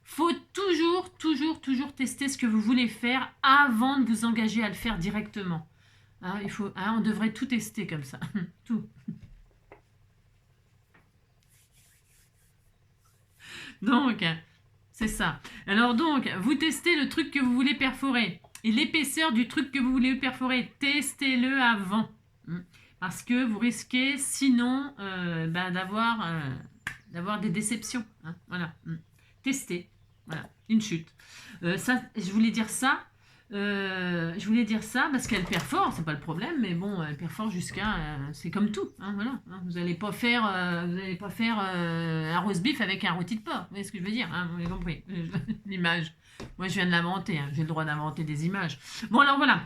Faut toujours tester ce que vous voulez faire avant de vous engager à le faire directement. Hein, on devrait tout tester comme ça. Tout. Donc, c'est ça. Alors donc, vous testez le truc que vous voulez perforer. Et l'épaisseur du truc que vous voulez perforer, testez-le avant. Parce que vous risquez sinon d'avoir des déceptions. Hein, voilà. Tester. Voilà. Une chute. Je voulais dire ça parce qu'elle perfore, c'est pas le problème, mais bon, elle perfore jusqu'à... c'est comme tout. Hein, voilà. Hein, vous n'allez pas faire, un roast beef avec un rôti de porc. Vous voyez ce que je veux dire, hein, vous avez compris. L'image. Moi, je viens de l'inventer. Hein, j'ai le droit d'inventer des images. Bon, alors voilà.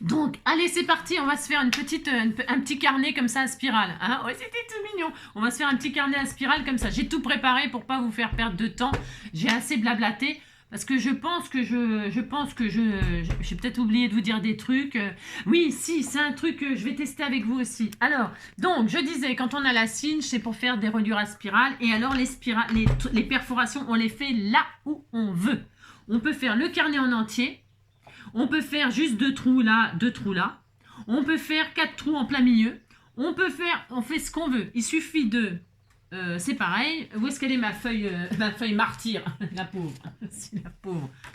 Donc, allez, c'est parti, on va se faire un petit carnet comme ça à spirale. Hein, ouais, c'était tout mignon. On va se faire un petit carnet à spirale comme ça. J'ai tout préparé pour pas vous faire perdre de temps. J'ai assez blablaté parce que je pense que j'ai peut-être oublié de vous dire des trucs. Oui, si, c'est un truc que je vais tester avec vous aussi. Alors, donc, je disais, quand on a la cinch, c'est pour faire des reliures à spirale. Et alors, les perforations, on les fait là où on veut. On peut faire le carnet en entier. On peut faire juste 2 trous là, 2 trous là. On peut faire 4 trous en plein milieu. On fait ce qu'on veut. Il suffit de... c'est pareil. Où est-ce qu'elle est ma feuille martyre? La pauvre.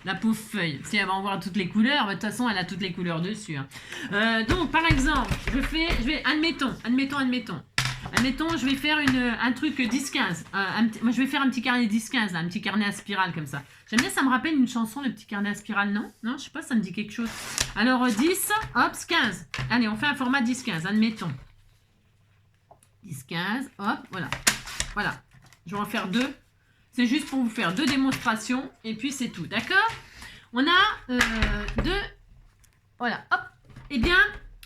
La pauvre feuille. Si elle va en voir toutes les couleurs, de toute façon, elle a toutes les couleurs dessus. Hein. Donc, par exemple, admettons, je vais faire un truc 10-15. Moi, je vais faire un petit carnet 10-15, un petit carnet à spirale comme ça. J'aime bien, ça me rappelle une chanson, le petit carnet à spirale, non? Non, je sais pas, ça me dit quelque chose. Alors, 10, hop, 15. Allez, on fait un format 10-15, admettons. 10-15, hop, voilà. Voilà. Je vais en faire 2. C'est juste pour vous faire 2 démonstrations, et puis c'est tout, d'accord? On a 2... Voilà, hop. Eh bien...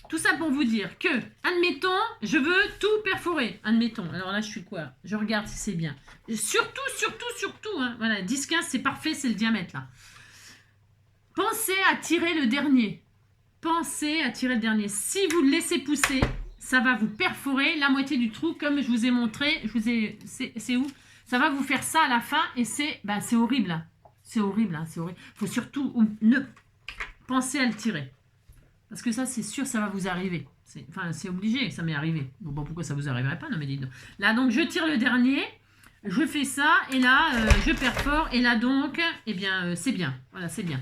Tout ça pour vous dire que, admettons, je veux tout perforer. Admettons. Alors là, je suis quoi? Je regarde si c'est bien. Surtout. Hein. Voilà, 10-15, c'est parfait, c'est le diamètre là. Pensez à tirer le dernier. Si vous le laissez pousser, ça va vous perforer la moitié du trou comme je vous ai montré. C'est où? Ça va vous faire ça à la fin et c'est horrible. Hein. C'est horrible. Il faut surtout ne penser à le tirer. Parce que ça, c'est sûr, ça va vous arriver. C'est obligé, ça m'est arrivé. Bon, pourquoi ça vous arriverait pas? Non, mais dites-donc. Là, donc, je tire le dernier. Je fais ça. Et là, je perfore. Et là, donc, eh bien, c'est bien. Voilà, c'est bien.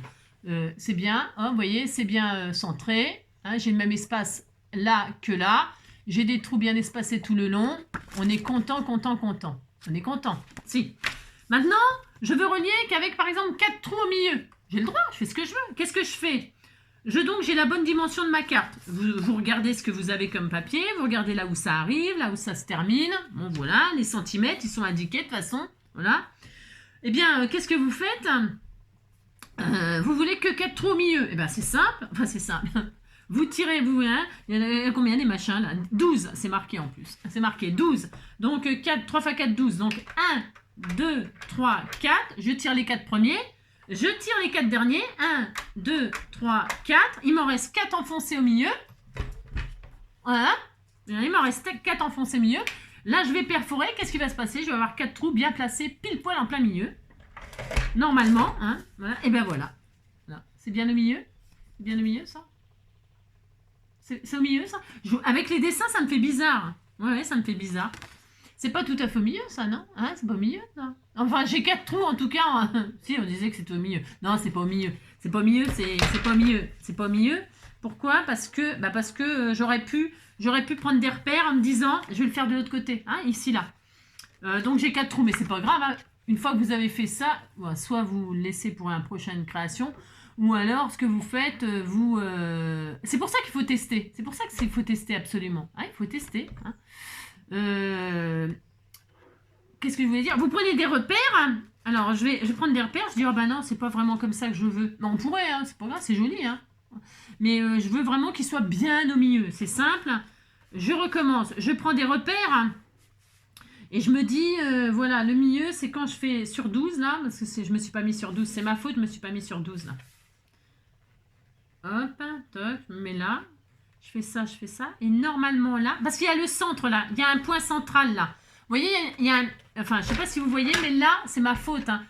C'est bien. Hein, vous voyez, c'est bien centré. Hein, j'ai le même espace là que là. J'ai des trous bien espacés tout le long. On est content. On est content. Si. Maintenant, je veux relier qu'avec, par exemple, 4 trous au milieu. J'ai le droit, je fais ce que je veux. Qu'est-ce que je fais? Donc, j'ai la bonne dimension de ma carte. Vous regardez ce que vous avez comme papier, vous regardez là où ça arrive, là où ça se termine. Bon, voilà, les centimètres, ils sont indiqués de toute façon. Voilà. Eh bien, qu'est-ce que vous faites? Vous voulez que 4 trous au milieu? Eh ben c'est simple, enfin c'est simple. Vous tirez, vous, hein, il y en a combien des machins là? 12, c'est marqué en plus. C'est marqué 12. Donc 4, 3 x 4, 12. Donc 1, 2, 3, 4. Je tire les 4 premiers. Je tire les 4 derniers. 1, 2, 3, 4. Il m'en reste 4 enfoncés au milieu. Voilà. Il m'en reste 4 enfoncés au milieu. Là, je vais perforer. Qu'est-ce qui va se passer? Je vais avoir 4 trous bien placés, pile poil en plein milieu. Normalement. Hein, voilà. Et ben voilà. C'est bien au milieu? C'est bien au milieu, ça? C'est au milieu, ça? Avec les dessins, ça me fait bizarre. Ouais, ça me fait bizarre. C'est pas tout à fait au milieu, ça, non? Hein, c'est pas au milieu, ça? Enfin, j'ai 4 trous, en tout cas. Si, on disait que c'était au milieu. Non, c'est pas au milieu. C'est pas au milieu, c'est pas au milieu. C'est pas au milieu. Pourquoi? Parce que j'aurais pu prendre des repères en me disant, je vais le faire de l'autre côté. Hein, ici, là. Donc, j'ai 4 trous, mais c'est pas grave. Hein. Une fois que vous avez fait ça, soit vous le laissez pour une prochaine création, ou alors, ce que vous faites, c'est pour ça qu'il faut tester. C'est pour ça qu'il faut tester absolument. Ah, il faut tester. Hein. Qu'est-ce que je voulais dire? Vous prenez des repères. Alors, je vais prendre des repères. Je dis, oh ben non, c'est pas vraiment comme ça que je veux. Mais on pourrait, hein, c'est pas grave, c'est joli. Hein. Mais je veux vraiment qu'il soit bien au milieu. C'est simple. Je recommence. Je prends des repères. Et je me dis, voilà, le milieu, c'est quand je fais sur 12, là. Parce que je me suis pas mis sur 12. C'est ma faute, je me suis pas mis sur 12, là. Hop, toc, je me mets là. Je fais ça. Et normalement là, parce qu'il y a le centre là, il y a un point central là. Vous voyez, il y a un, enfin, je sais pas si vous voyez, mais là, c'est ma faute. Hein.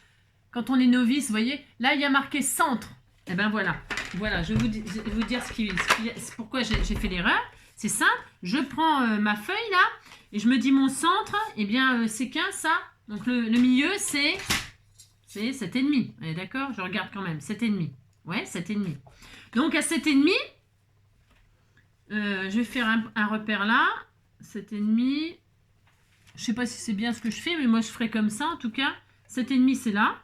Quand on est novice, vous voyez, là, il y a marqué centre. Et ben voilà. Voilà, je vais vous dire pourquoi j'ai fait l'erreur. C'est simple. Je prends ma feuille là, et je me dis mon centre, eh bien, c'est 15 ça. Donc le milieu, c'est 7,5. D'accord? Je regarde quand même. 7,5. Ouais, 7,5. Donc à 7,5, je vais faire un repère là, 7,5. Je sais pas si c'est bien ce que je fais, mais moi je ferai comme ça en tout cas. 7,5 c'est là.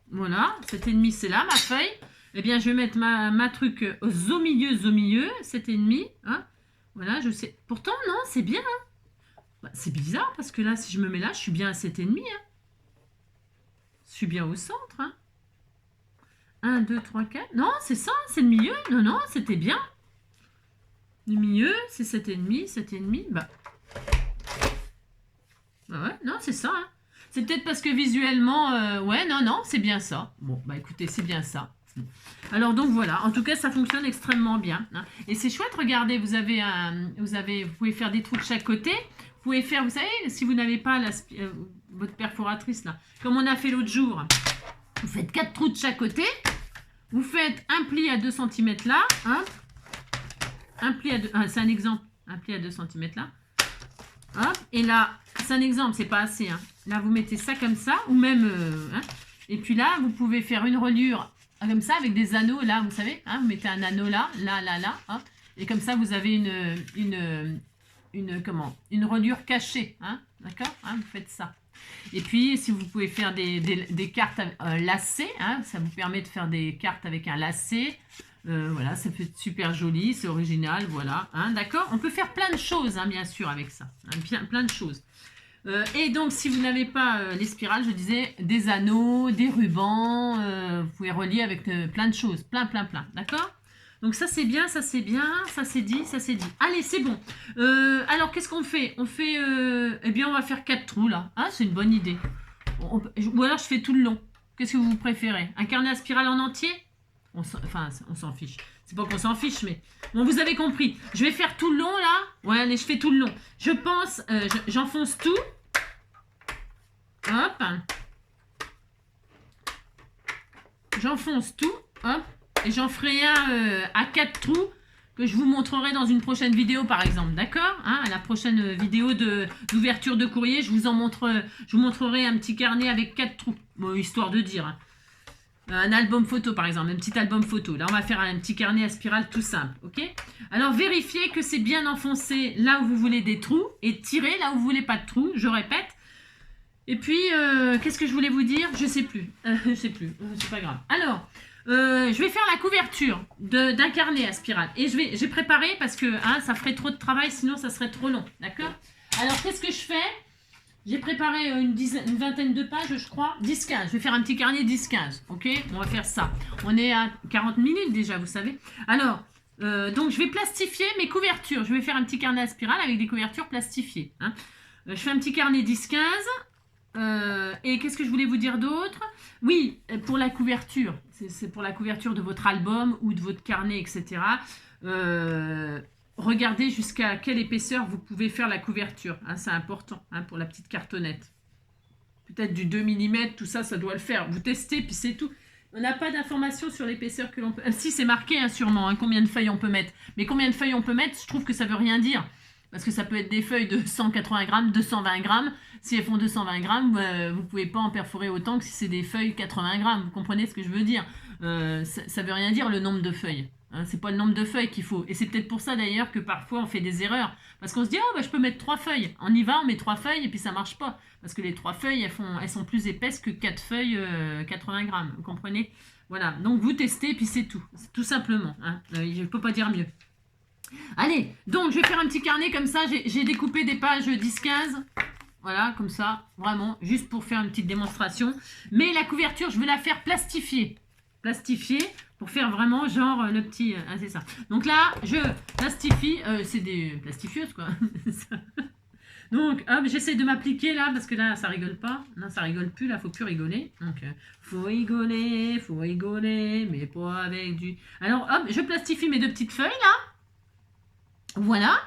Voilà, 7,5 c'est là ma feuille. Eh bien je vais mettre ma truc au milieu, 7,5. Hein. Voilà, je sais. Pourtant non, c'est bien. Hein. Bah, c'est bizarre parce que là, si je me mets là, je suis bien à 7,5. Hein. Je suis bien au centre. Hein. 1, 2, 3, 4. Non, c'est ça, c'est le milieu. Non, c'était bien. Le milieu, c'est 7,5, 7,5. Bah ouais, non, c'est ça. Hein. C'est peut-être parce que visuellement, ouais, non, c'est bien ça. Bon, bah écoutez, c'est bien ça. Alors donc voilà, en tout cas, ça fonctionne extrêmement bien. Hein. Et c'est chouette, regardez, vous pouvez faire des trous de chaque côté. Vous pouvez faire, vous savez, si vous n'avez pas votre perforatrice là, comme on a fait l'autre jour, vous faites 4 trous de chaque côté. Vous faites un pli à 2 cm là. Hein, un pli à 2 c'est un exemple. Un pli à 2 cm là. Hop, et là, c'est un exemple, c'est pas assez. Hein. Là, vous mettez ça comme ça, ou même... hein, et puis là, vous pouvez faire une reliure comme ça, avec des anneaux là, vous savez. Hein, vous mettez un anneau là, là. Hop, et comme ça, vous avez une reliure cachée. Hein, d'accord, hein, vous faites ça. Et puis, si vous pouvez faire des cartes lacées, hein, ça vous permet de faire des cartes avec un lacet. Voilà, ça fait super joli, c'est original, voilà. Hein, d'accord? On peut faire plein de choses, hein, bien sûr, avec ça. Hein, plein de choses. Et donc, si vous n'avez pas les spirales, je disais, des anneaux, des rubans, vous pouvez relier avec plein de choses. Plein. D'accord? Donc, ça, c'est bien, ça, c'est dit. Allez, c'est bon. Alors, qu'est-ce qu'on fait? On fait, eh bien, on va faire 4 trous, là. Hein, c'est une bonne idée. Ou alors, je fais tout le long. Qu'est-ce que vous préférez? Un carnet à spirale en entier? On s'en fiche. C'est pas qu'on s'en fiche, mais... Bon, vous avez compris. Je vais faire tout le long, là. Ouais, allez, je fais tout le long. Je pense... j'enfonce tout. Hop. J'enfonce tout. Hop. Et j'en ferai un à 4 trous que je vous montrerai dans une prochaine vidéo, par exemple. D'accord? Hein, à la prochaine vidéo d'ouverture de courrier, je vous montrerai un petit carnet avec 4 trous. Bon, histoire de dire... Hein. Un album photo par exemple, un petit album photo. Là on va faire un petit carnet à spirale tout simple, ok? Alors vérifiez que c'est bien enfoncé là où vous voulez des trous et tirez là où vous voulez pas de trous, je répète. Et puis qu'est-ce que je voulais vous dire? Je sais plus, c'est pas grave. Alors je vais faire la couverture d'un carnet à spirale et j'ai préparé parce que hein, ça ferait trop de travail sinon ça serait trop long, d'accord? Alors qu'est-ce que je fais? J'ai préparé une vingtaine de pages, je crois. 10-15. Je vais faire un petit carnet 10-15. Ok? On va faire ça. On est à 40 minutes déjà, vous savez. Alors, donc je vais plastifier mes couvertures. Je vais faire un petit carnet à spirale avec des couvertures plastifiées. Hein. Je fais un petit carnet 10-15. Et qu'est-ce que je voulais vous dire d'autre? Oui, pour la couverture. C'est pour la couverture de votre album ou de votre carnet, etc. Regardez jusqu'à quelle épaisseur vous pouvez faire la couverture. Hein, c'est important pour la petite cartonnette. Peut-être du 2 mm, tout ça, ça doit le faire. Vous testez, puis c'est tout. On n'a pas d'informations sur l'épaisseur que l'on peut... si, c'est marqué sûrement, combien de feuilles on peut mettre. Mais combien de feuilles on peut mettre, je trouve que ça ne veut rien dire. Parce que ça peut être des feuilles de 180 grammes, 220 grammes. Si elles font 220 grammes, vous ne pouvez pas en perforer autant que si c'est des feuilles 80 grammes. Vous comprenez ce que je veux dire? Ça ne veut rien dire le nombre de feuilles. Hein, c'est pas le nombre de feuilles qu'il faut. Et c'est peut-être pour ça d'ailleurs que parfois on fait des erreurs. Parce qu'on se dit, oh, bah, je peux mettre 3 feuilles. On y va, on met 3 feuilles et puis ça marche pas. Parce que les 3 feuilles, elles sont plus épaisses que 4 feuilles 80 grammes. Vous comprenez? Voilà, donc vous testez et puis c'est tout. Tout simplement. Hein. Je ne peux pas dire mieux. Allez, donc je vais faire un petit carnet comme ça. J'ai découpé des pages 10-15. Voilà, comme ça, vraiment, juste pour faire une petite démonstration. Mais la couverture, je vais la faire plastifier. Plastifier pour faire vraiment genre le petit... c'est ça. Donc là, je plastifie. C'est des plastifieuses, quoi. Donc, hop, j'essaie de m'appliquer là, parce que là, ça rigole pas. Non, ça rigole plus, là, faut plus rigoler. Donc, faut rigoler, mais pas avec du... Alors, hop, je plastifie mes 2 petites feuilles, là. Voilà.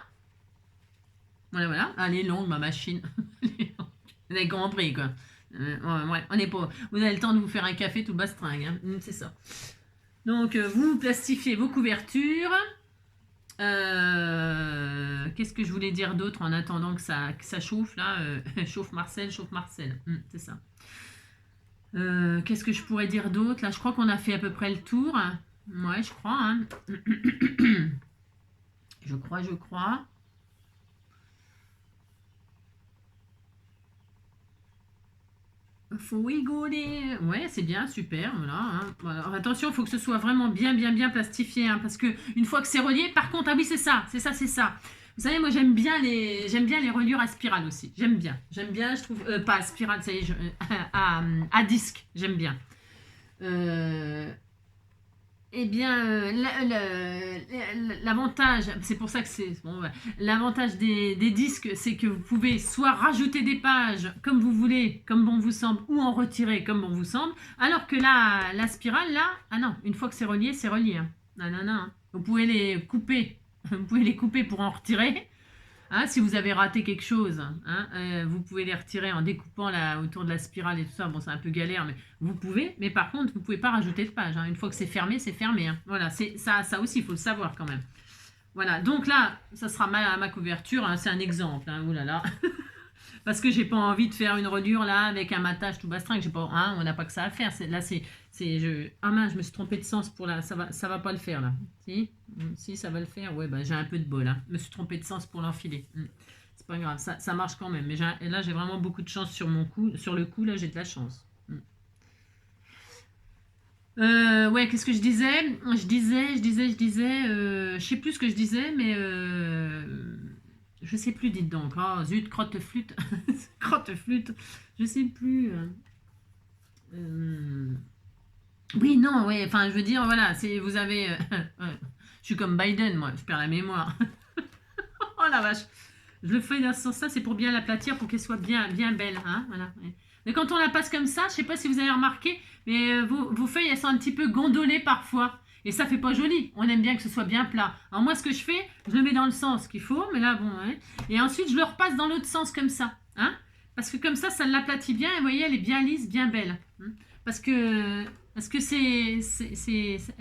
Voilà. Elle est longue, ma machine. Vous avez compris, quoi. Ouais, on n'est pas... Vous avez le temps de vous faire un café tout bastringue, hein. C'est ça. Donc, vous plastifiez vos couvertures. Qu'est-ce que je voulais dire d'autre en attendant que ça chauffe, là chauffe Marcel. C'est ça. Qu'est-ce que je pourrais dire d'autre? Là, je crois qu'on a fait à peu près le tour. Ouais, je crois. Hein. Je crois. Faut rigoler. Ouais, c'est bien, super. Voilà, hein. Alors, attention, il faut que ce soit vraiment bien plastifié. Hein, parce que une fois que c'est relié, par contre, ah oui, c'est ça. Vous savez, moi, j'aime bien les reliures à spirale aussi. J'aime bien, je trouve... pas à spirale, ça y est, à disque. J'aime bien. Eh bien, l'avantage, c'est pour ça que c'est... Bon, ouais. L'avantage des disques, c'est que vous pouvez soit rajouter des pages comme vous voulez, comme bon vous semble, ou en retirer comme bon vous semble, alors que là, la spirale, là, ah non, une fois que c'est relié, c'est relié. Hein. Non. Vous pouvez les couper. Vous pouvez les couper pour en retirer. Hein, si vous avez raté quelque chose, hein, vous pouvez les retirer en découpant autour de la spirale et tout ça. Bon, c'est un peu galère, mais vous pouvez. Mais par contre, vous ne pouvez pas rajouter de page. Hein. Une fois que c'est fermé, c'est fermé. Hein. Voilà, ça aussi, il faut le savoir quand même. Voilà, donc là, ça sera ma couverture. Hein, c'est un exemple. Hein, oulala. Parce que j'ai pas envie de faire une reliure là avec un matage tout bastringue. On n'a pas que ça à faire. Ah mince, je me suis trompée de sens pour là. Ça va pas le faire là. Si, ça va le faire. Ouais, bah, j'ai un peu de bol. Hein. Je me suis trompée de sens pour l'enfiler. C'est pas grave, ça marche quand même. Mais là, j'ai vraiment beaucoup de chance sur le coup. Là, j'ai de la chance. Ouais, qu'est-ce que je disais? Je disais. Je sais plus ce que je disais, mais je sais plus, dites donc. Oh, zut, crotte-flûte. Crotte-flûte. Je sais plus. Oui, non, ouais. Enfin, je veux dire, voilà. Vous avez. Je suis comme Biden, moi. Je perds la mémoire. Oh la vache. Je le fais dans ce sens-là, c'est pour bien l'aplatir, pour qu'elle soit bien belle. Hein, voilà. Mais quand on la passe comme ça, je sais pas si vous avez remarqué, mais vos feuilles, elles sont un petit peu gondolées parfois. Et ça fait pas joli. On aime bien que ce soit bien plat. Alors moi, ce que je fais, je le mets dans le sens qu'il faut. Mais là, bon, hein. Et ensuite, je le repasse dans l'autre sens comme ça. Hein, parce que comme ça l'aplatit bien. Et vous voyez, elle est bien lisse, bien belle. Hein, parce que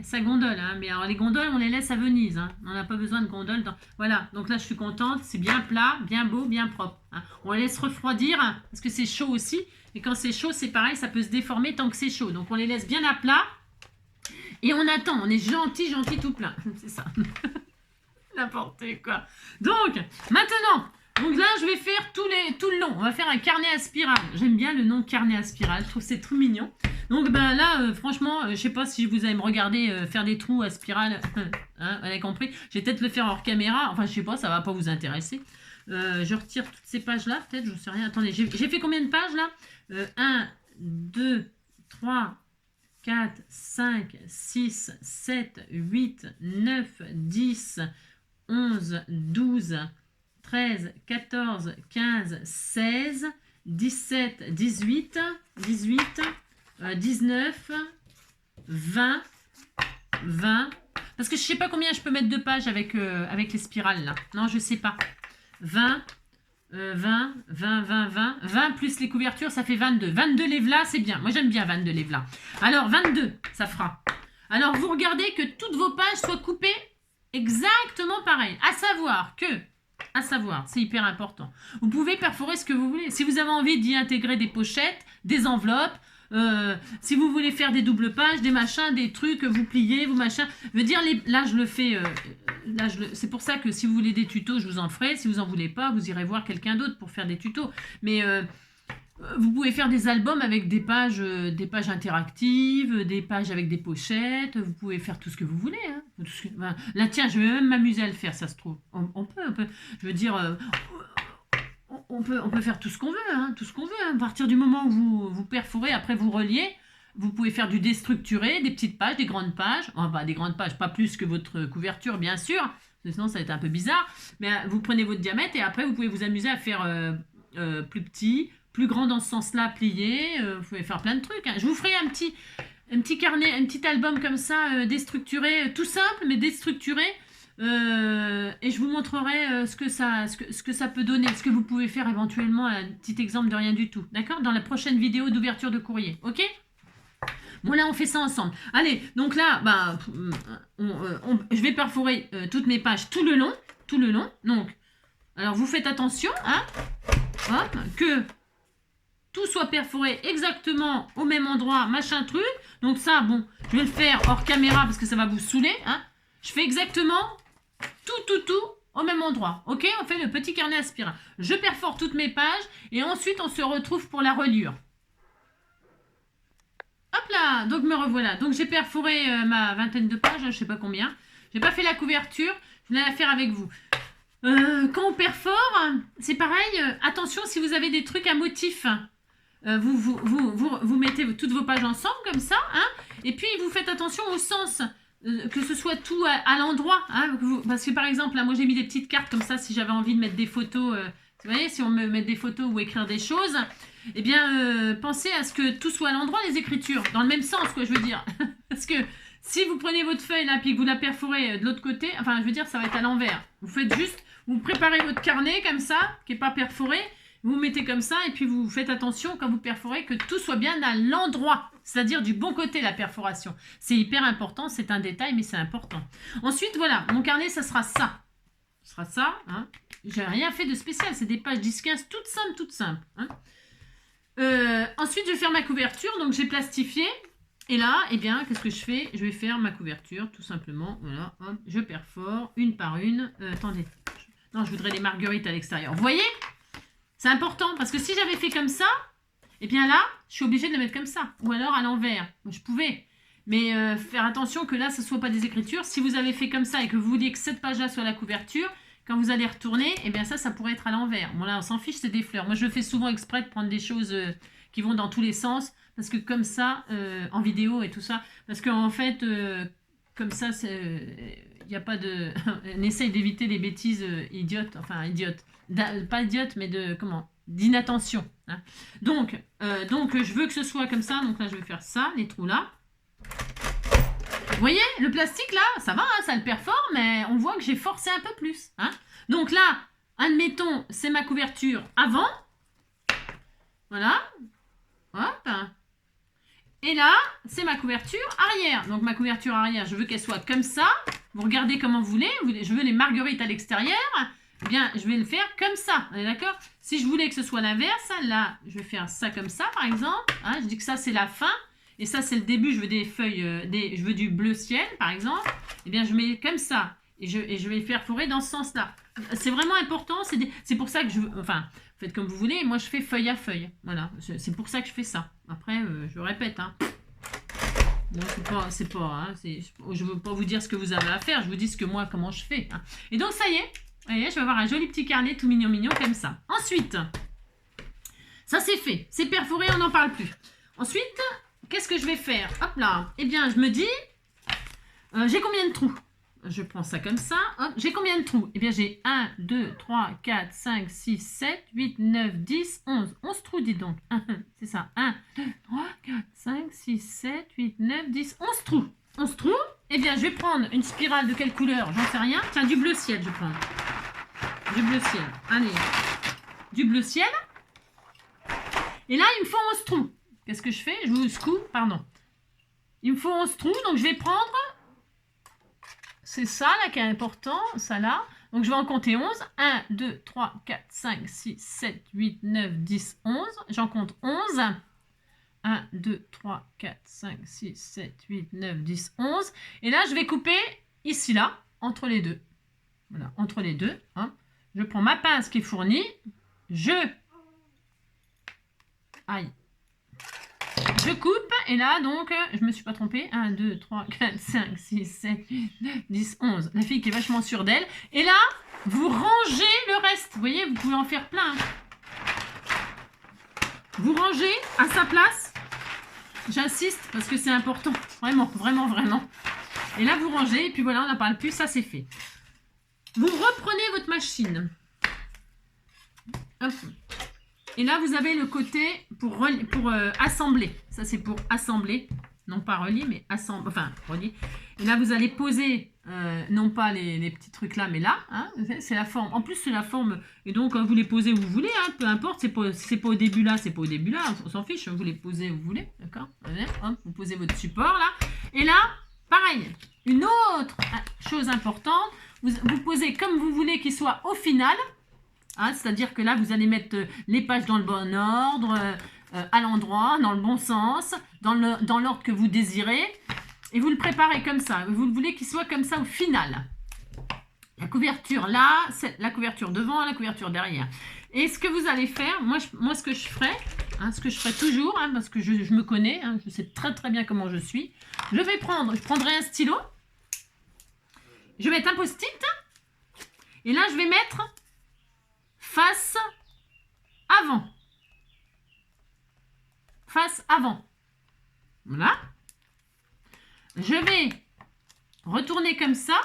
ça gondole. Hein. Mais alors, les gondoles, on les laisse à Venise. Hein. On n'a pas besoin de gondoles. Voilà. Donc là, je suis contente. C'est bien plat, bien beau, bien propre. Hein. On les laisse refroidir. Hein, parce que c'est chaud aussi. Et quand c'est chaud, c'est pareil. Ça peut se déformer tant que c'est chaud. Donc, on les laisse bien à plat. Et on attend, on est gentil tout plein. C'est ça. N'importe quoi. Donc, maintenant, là, je vais faire tout le long. On va faire un carnet à spirale. J'aime bien le nom carnet à spirale. Je trouve que c'est trop mignon. Donc, là, franchement, je sais pas si vous allez me regarder faire des trous à spirale. Hein, vous avez compris? Je vais peut-être le faire hors caméra. Enfin, je sais pas, ça va pas vous intéresser. Je retire toutes ces pages-là, peut-être, je ne sais rien. Attendez, j'ai fait combien de pages là? 1, 2, 3, 4, 5, 6, 7, 8, 9, 10, 11, 12, 13, 14, 15, 16, 17, 18, 18, 19, 20, 20. Parce que je ne sais pas combien je peux mettre de pages avec les spirales là. Non, je ne sais pas. 20, 20, 20, 20, 20. 20 plus les couvertures, ça fait 22. 22 lèvres-là, c'est bien. Moi, j'aime bien 22 lèvres-là. Alors, 22, ça fera. Alors, vous regardez que toutes vos pages soient coupées exactement pareil. À savoir, c'est hyper important. Vous pouvez perforer ce que vous voulez. Si vous avez envie d'y intégrer des pochettes, des enveloppes, si vous voulez faire des doubles pages, des machins, des trucs, vous pliez, vous machins. Je veux dire, là, je le fais. C'est pour ça que si vous voulez des tutos, je vous en ferai. Si vous en voulez pas, vous irez voir quelqu'un d'autre pour faire des tutos. Mais vous pouvez faire des albums avec des pages interactives, des pages avec des pochettes. Vous pouvez faire tout ce que vous voulez. Hein. Là, tiens, je vais même m'amuser à le faire, ça se trouve. On peut. Je veux dire. On peut faire tout ce qu'on veut, hein, tout ce qu'on veut. Hein. À partir du moment où vous perforez, après vous reliez, vous pouvez faire du déstructuré, des petites pages, des grandes pages. Enfin, pas des grandes pages, pas plus que votre couverture, bien sûr. Sinon, ça va être un peu bizarre. Mais vous prenez votre diamètre et après, vous pouvez vous amuser à faire plus petit, plus grand dans ce sens-là, plié. Vous pouvez faire plein de trucs. Hein. Je vous ferai un petit carnet, un petit album comme ça, déstructuré, tout simple, mais déstructuré. Et je vous montrerai ce que ça peut donner, ce que vous pouvez faire éventuellement, un petit exemple de rien du tout, d'accord? Dans la prochaine vidéo d'ouverture de courrier, ok? Bon, là, on fait ça ensemble. Allez, donc là, bah, je vais perforer toutes mes pages tout le long, donc, alors vous faites attention, hein, hop, que tout soit perforé exactement au même endroit, machin truc, donc ça, bon, je vais le faire hors caméra parce que ça va vous saouler, hein, je fais exactement tout au même endroit. Ok, on fait le petit carnet à spirale. Je perfore toutes mes pages et ensuite on se retrouve pour la reliure. Hop là, donc me revoilà. Donc j'ai perforé ma vingtaine de pages, je sais pas combien. J'ai pas fait la couverture, je voulais la faire avec vous. Quand on perfore, c'est pareil. Attention si vous avez des trucs à motif. Vous mettez toutes vos pages ensemble comme ça, hein, et puis vous faites attention au sens. Que ce soit tout à l'endroit, hein, parce que par exemple, là, moi j'ai mis des petites cartes comme ça, si j'avais envie de mettre des photos, vous voyez, si on me met des photos ou écrire des choses, eh bien, pensez à ce que tout soit à l'endroit, les écritures, dans le même sens, quoi, je veux dire. Parce que si vous prenez votre feuille là, puis que vous la perforez de l'autre côté, enfin, je veux dire, ça va être à l'envers. Vous faites juste, vous préparez votre carnet comme ça, qui n'est pas perforé, vous mettez comme ça, et puis vous faites attention quand vous perforez que tout soit bien à l'endroit. C'est-à-dire du bon côté, la perforation. C'est hyper important, c'est un détail, mais c'est important. Ensuite, voilà, mon carnet, ça sera ça. Ce sera ça. Hein. J'ai rien fait de spécial, c'est des pages 10-15, toutes simples. Hein. Ensuite, je vais faire ma couverture, donc j'ai plastifié. Et là, eh bien, qu'est-ce que je fais? Je vais faire ma couverture, tout simplement. Voilà, hop, je perfore une par une. Attendez, non, je voudrais les marguerites à l'extérieur. Vous voyez? C'est important, parce que si j'avais fait comme ça, et bien là, je suis obligée de le mettre comme ça. Ou alors à l'envers. Je pouvais. Mais faire attention que là, ce ne soit pas des écritures. Si vous avez fait comme ça et que vous vouliez que cette page-là soit la couverture, quand vous allez retourner, et bien ça pourrait être à l'envers. Bon là, on s'en fiche, c'est des fleurs. Moi, je le fais souvent exprès de prendre des choses qui vont dans tous les sens. Parce que comme ça, en vidéo et tout ça, parce qu'en fait, comme ça, il n'y a pas de... on essaye d'éviter des bêtises idiotes. Enfin, idiotes. Pas idiotes, mais de... Comment? D'inattention. Hein. Donc, je veux que ce soit comme ça. Donc là, je vais faire ça, les trous là. Vous voyez, le plastique là, ça va, hein, ça le perfore, mais on voit que j'ai forcé un peu plus. Hein. Donc là, admettons, c'est ma couverture avant. Voilà. Hop. Et là, c'est ma couverture arrière. Donc ma couverture arrière, je veux qu'elle soit comme ça. Vous regardez comment vous voulez. Je veux les marguerites à l'extérieur. Eh bien, je vais le faire comme ça. On est d'accord? Si je voulais que ce soit l'inverse, là, je vais faire ça comme ça, par exemple. Hein, je dis que ça, c'est la fin. Et ça, c'est le début. Je veux des feuilles, je veux du bleu ciel, par exemple. Eh bien, je mets comme ça. Et je vais faire fourrer dans ce sens-là. C'est vraiment important. C'est pour ça que je veux... Enfin, faites comme vous voulez. Moi, je fais feuille à feuille. Voilà. C'est pour ça que je fais ça. Après, je répète. Hein. Non, je ne veux pas vous dire ce que vous avez à faire. Je vous dis comment je fais. Hein. Et donc, ça y est. voyez, je vais avoir un joli petit carnet tout mignon mignon comme ça. Ensuite, ça c'est fait. C'est perforé, on n'en parle plus. Ensuite, qu'est-ce que je vais faire? Hop là. Eh bien, je me dis, j'ai combien de trous? Je prends ça comme ça. Hop, j'ai combien de trous? Eh bien, j'ai 1, 2, 3, 4, 5, 6, 7, 8, 9, 10, 11. 11 trous, dis donc. C'est ça. 1, 2, 3, 4, 5, 6, 7, 8, 9, 10, 11 trous. 11 trous. Eh bien, je vais prendre une spirale de quelle couleur? J'en sais rien. Tiens, du bleu ciel, je prends. Du bleu ciel. Allez. Du bleu ciel. Et là, il me faut 11 trous. Qu'est-ce que je fais? Je vous secoue. Pardon. Il me faut 11 trous. Donc, je vais prendre... C'est ça là qui est important, ça là. Donc je vais en compter 11. 1, 2, 3, 4, 5, 6, 7, 8, 9, 10, 11. J'en compte 11. 1, 2, 3, 4, 5, 6, 7, 8, 9, 10, 11. Et là, je vais couper ici là, entre les deux. Voilà, entre les deux. Hein. Je prends ma pince qui est fournie. Aïe. Je coupe et là donc je me suis pas trompée, 1, 2, 3, 4, 5, 6, 7, 8, 9, 10, 11. La fille qui est vachement sûre d'elle. Et là, vous rangez le reste. Vous voyez, vous pouvez en faire plein. Vous rangez à sa place. J'insiste parce que c'est important. Vraiment, vraiment, vraiment. Et là, vous rangez et puis voilà, on n'en parle plus. Ça, c'est fait. Vous reprenez votre machine. Hop. Et là, vous avez le côté pour assembler. Ça, c'est pour assembler. Non pas relier, mais assembler. Enfin, relier. Et là, vous allez poser, non pas les petits trucs là, mais là. Hein, c'est la forme. En plus, c'est la forme. Et donc, vous les posez où vous voulez. Hein, peu importe. C'est pas au début là, c'est pas au début là. On s'en fiche. Vous les posez où vous voulez. D'accord? Vous posez votre support là. Et là, pareil. Une autre chose importante. Vous posez comme vous voulez qu'il soit au final. Hein, c'est-à-dire que là, vous allez mettre les pages dans le bon ordre, à l'endroit, dans le bon sens, dans l'ordre que vous désirez. Et vous le préparez comme ça. Vous voulez qu'il soit comme ça au final. La couverture là, c'est la couverture devant, la couverture derrière. Et ce que vous allez faire, moi ce que je ferai, hein, ce que je ferai toujours, hein, parce que je me connais, hein, je sais très très bien comment je suis. Je prendrai un stylo. Je vais mettre un post-it. Et là, je vais mettre... face avant. Face avant. Voilà. Je vais retourner comme ça.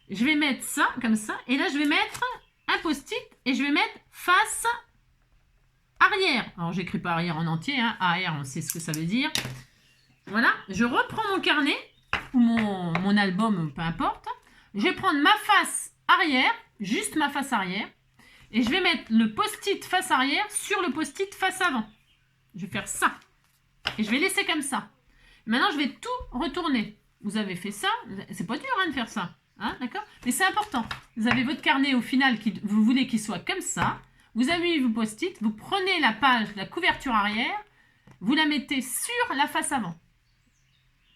Je vais mettre ça comme ça. Et là, je vais mettre un post-it et je vais mettre face arrière. Alors, j'écris pas arrière en entier. Hein. Arrière, on sait ce que ça veut dire. Voilà. Je reprends mon carnet ou mon album, peu importe. Je vais prendre ma face arrière, juste ma face arrière. Et je vais mettre le post-it face arrière sur le post-it face avant. Je vais faire ça. Et je vais laisser comme ça. Maintenant, je vais tout retourner. Vous avez fait ça. C'est pas dur hein, de faire ça. Hein, d'accord? Mais c'est important. Vous avez votre carnet au final, vous voulez qu'il soit comme ça. Vous avez mis vos post-it. Vous prenez la page, la couverture arrière. Vous la mettez sur la face avant.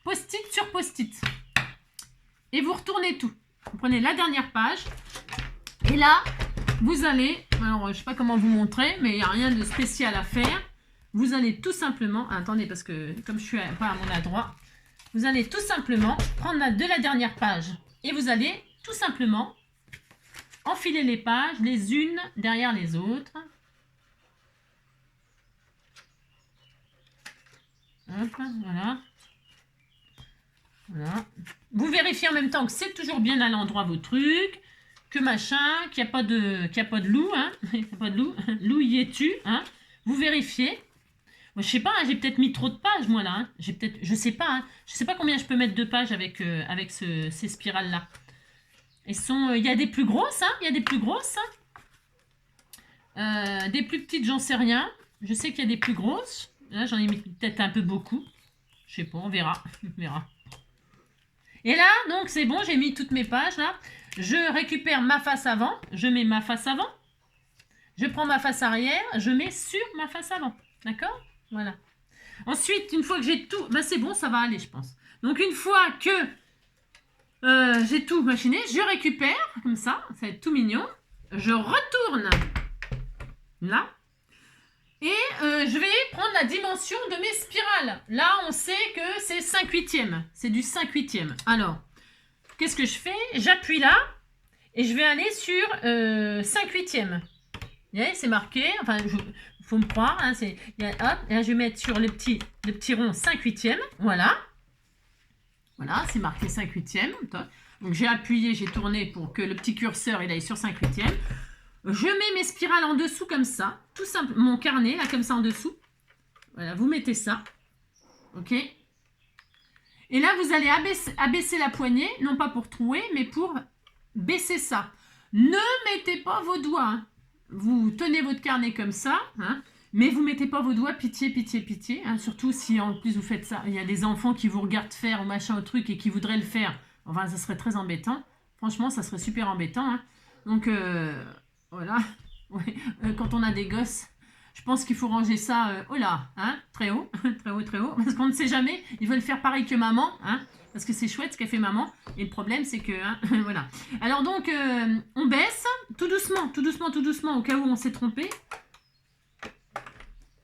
Post-it sur post-it. Et vous retournez tout. Vous prenez la dernière page. Et là... vous allez, alors je ne sais pas comment vous montrer, mais il n'y a rien de spécial à faire. Vous allez tout simplement, attendez parce que comme je suis pas à mon endroit, vous allez tout simplement prendre de la dernière page et vous allez tout simplement enfiler les pages les unes derrière les autres. Hop, voilà. Voilà. Vous vérifiez en même temps que c'est toujours bien à l'endroit vos trucs. Que machin, qu'il n'y a pas de loup, hein, il n'y a pas de loup, loup y es-tu, hein, vous vérifiez. Moi, je sais pas, hein, j'ai peut-être mis trop de pages, moi, là, hein. Je sais pas, hein, je sais pas combien je peux mettre de pages avec ces spirales-là. Il y a des plus grosses, hein, il y a des plus grosses, hein. Des plus petites, j'en sais rien, je sais qu'il y a des plus grosses, là, j'en ai mis peut-être un peu beaucoup, je sais pas, on verra, on verra. Et là, donc, c'est bon, j'ai mis toutes mes pages, là. Je récupère ma face avant, je mets ma face avant. Je prends ma face arrière, je mets sur ma face avant. D'accord? Voilà. Ensuite, une fois que j'ai tout, ben c'est bon, ça va aller, je pense. Donc, une fois que j'ai tout machiné, je récupère, comme ça va être tout mignon. Je retourne là. Et je vais prendre la dimension de mes spirales. Là, on sait que c'est 5/8. C'est du 5/8. Alors, qu'est-ce que je fais? J'appuie là. Et je vais aller sur 5/8. Vous voyez, c'est marqué, enfin, il faut me croire, hein, hop, et là, je vais mettre sur le petit rond 5/8. Voilà. Voilà, c'est marqué 5/8. Donc, j'ai appuyé, j'ai tourné pour que le petit curseur, il aille sur 5/8. Je mets mes spirales en dessous comme ça, tout simple, mon carnet, là, comme ça, en dessous. Voilà, vous mettez ça. OK. Et là, vous allez abaisser la poignée, non pas pour trouer, mais pour baisser ça. Ne mettez pas vos doigts. Hein. Vous tenez votre carnet comme ça, hein, mais vous ne mettez pas vos doigts, pitié, pitié, pitié. Hein, surtout si en plus vous faites ça. Il y a des enfants qui vous regardent faire ou machin au truc et qui voudraient le faire. Enfin, ça serait très embêtant. Franchement, ça serait super embêtant. Hein. Donc, voilà. Ouais. Quand on a des gosses, je pense qu'il faut ranger ça, oh là, hein, très haut, très haut, très haut, parce qu'on ne sait jamais, ils veulent faire pareil que maman, hein, parce que c'est chouette ce qu'a fait maman, et le problème c'est que, hein, voilà. Alors donc, on baisse, tout doucement, tout doucement, tout doucement, au cas où on s'est trompé.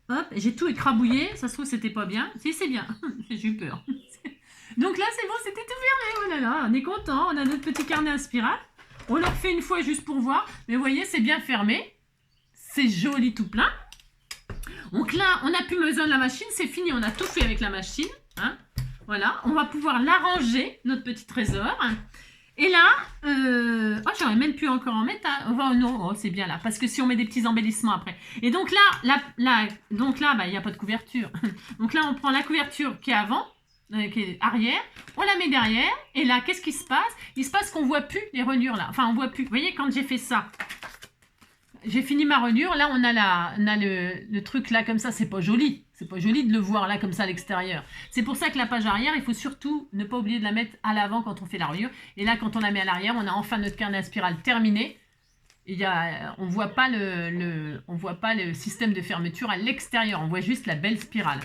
Hop, j'ai tout écrabouillé, ça se trouve c'était pas bien, si c'est bien, j'ai eu peur. Donc là c'est bon, c'était tout fermé, oh là là, on est content, on a notre petit carnet à spirale, on le refait une fois juste pour voir, mais vous voyez c'est bien fermé, c'est joli tout plein. Donc là, on n'a plus besoin de la machine, c'est fini, on a tout fait avec la machine. Hein. Voilà, on va pouvoir l'arranger, notre petit trésor. Et là, oh, j'aurais même pu encore en mettre. Hein. Oh non, oh, c'est bien là, parce que si on met des petits embellissements après. Et donc là, bah, il n'y a pas de couverture. Donc là, on prend la couverture qui est avant, qui est arrière, on la met derrière. Et là, qu'est-ce qui se passe? Il se passe qu'on ne voit plus les reliures là. Enfin, on voit plus. Vous voyez, quand j'ai fait ça, j'ai fini ma reliure, là on a le truc là comme ça, c'est pas joli. C'est pas joli de le voir là comme ça à l'extérieur. C'est pour ça que la page arrière, il faut surtout ne pas oublier de la mettre à l'avant quand on fait la reliure. Et là quand on la met à l'arrière, on a enfin notre carnet à spirale terminé. On voit pas le système de fermeture à l'extérieur, on voit juste la belle spirale.